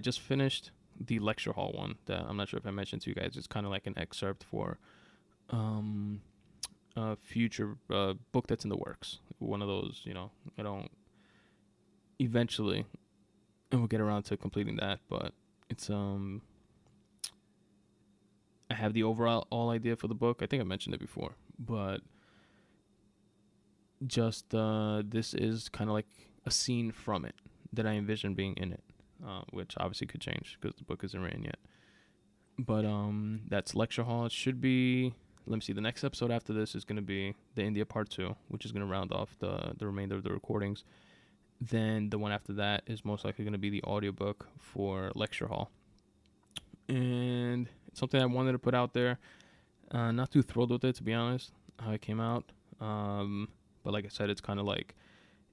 A: just finished the lecture hall one that I'm not sure if I mentioned to you guys. It's kind of like an excerpt for a future book that's in the works. One of those, I don't. Eventually, and we'll get around to completing that, but it's I have the overall idea for the book. I think I mentioned it before, but just this is kind of like a scene from it that I envision being in it, which obviously could change because the book isn't written yet. But that's lecture hall. It should be. Let me see. The next episode after this is going to be the India Part 2, which is going to round off the remainder of the recordings. Then the one after that is most likely going to be the audiobook for lecture hall. And it's something I wanted to put out there. Not too thrilled with it, to be honest, how it came out. But like I said, it's kind of like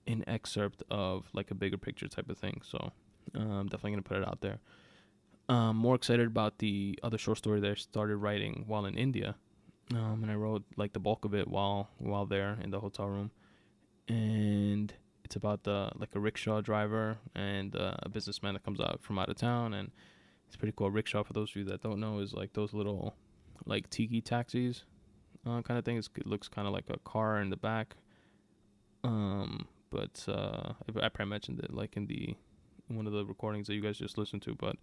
A: an excerpt of like a bigger picture type of thing. So I'm definitely going to put it out there. More excited about the other short story that I started writing while in India. And I wrote like the bulk of it while there in the hotel room. And it's about a rickshaw driver and a businessman that comes out from out of town. And it's pretty cool. Rickshaw, for those of you that don't know, is like those little like tiki taxis kind of thing. It looks kind of like a car in the back. But I probably mentioned it like in one of the recordings that you guys just listened to, but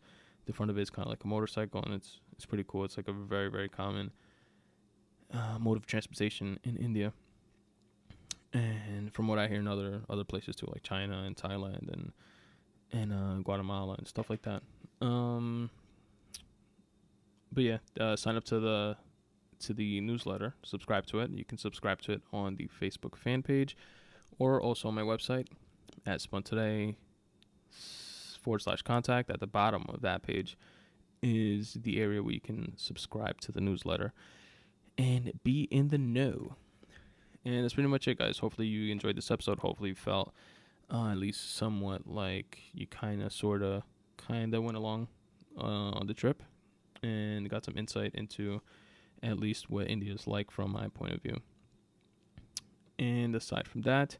A: the front of it is kind of like a motorcycle, and it's pretty cool. It's like a very, very common mode of transportation in India, and from what I hear in other places too, like China and Thailand and Guatemala and stuff like that. But yeah, sign up to the newsletter, subscribe to it. You can subscribe to it on the Facebook fan page, or also on my website at Spun Today /contact. At the bottom of that page is the area where you can subscribe to the newsletter and be in the know. And that's pretty much it, guys. Hopefully you enjoyed this episode. Hopefully you felt at least somewhat like you kind of went along on the trip and got some insight into at least what India is like from my point of view. And aside from that,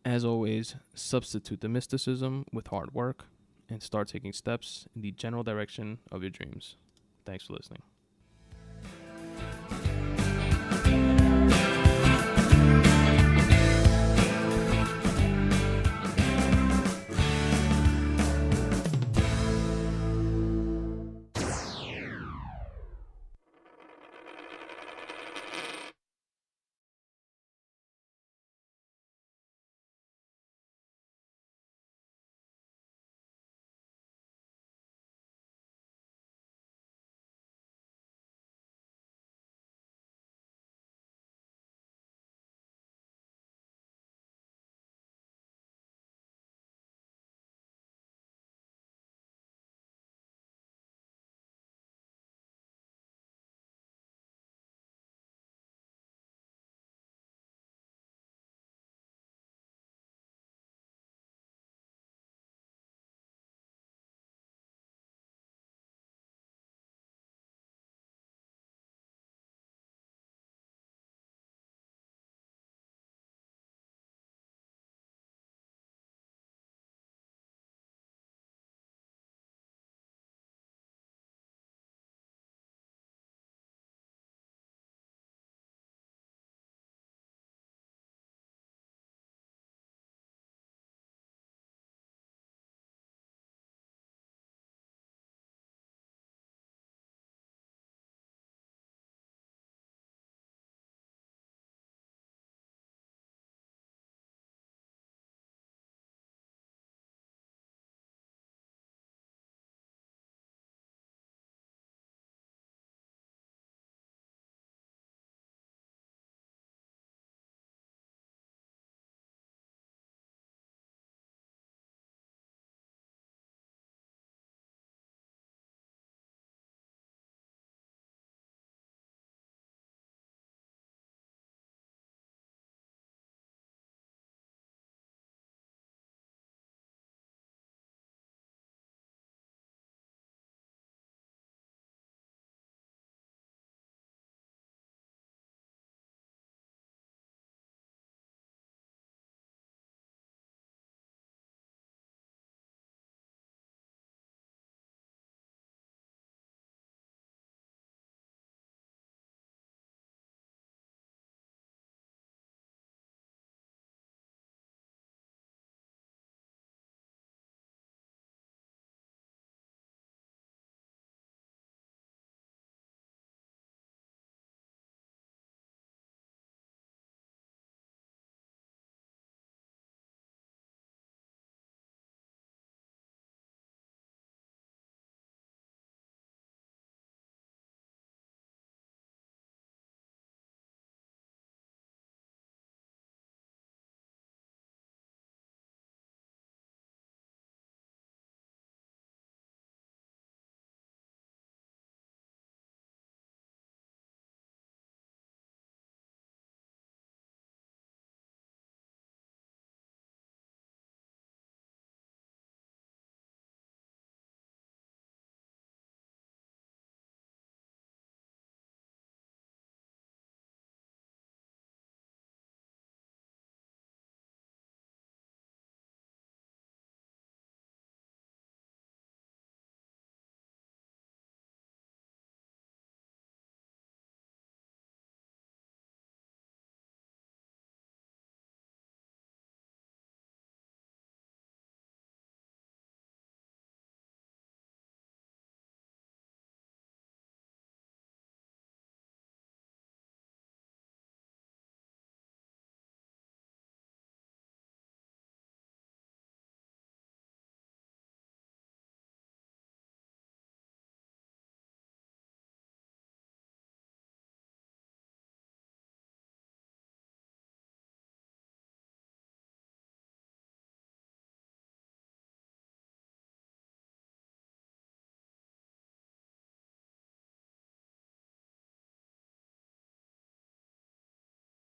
A: as always, substitute the mysticism with hard work and start taking steps in the general direction of your dreams. Thanks for listening.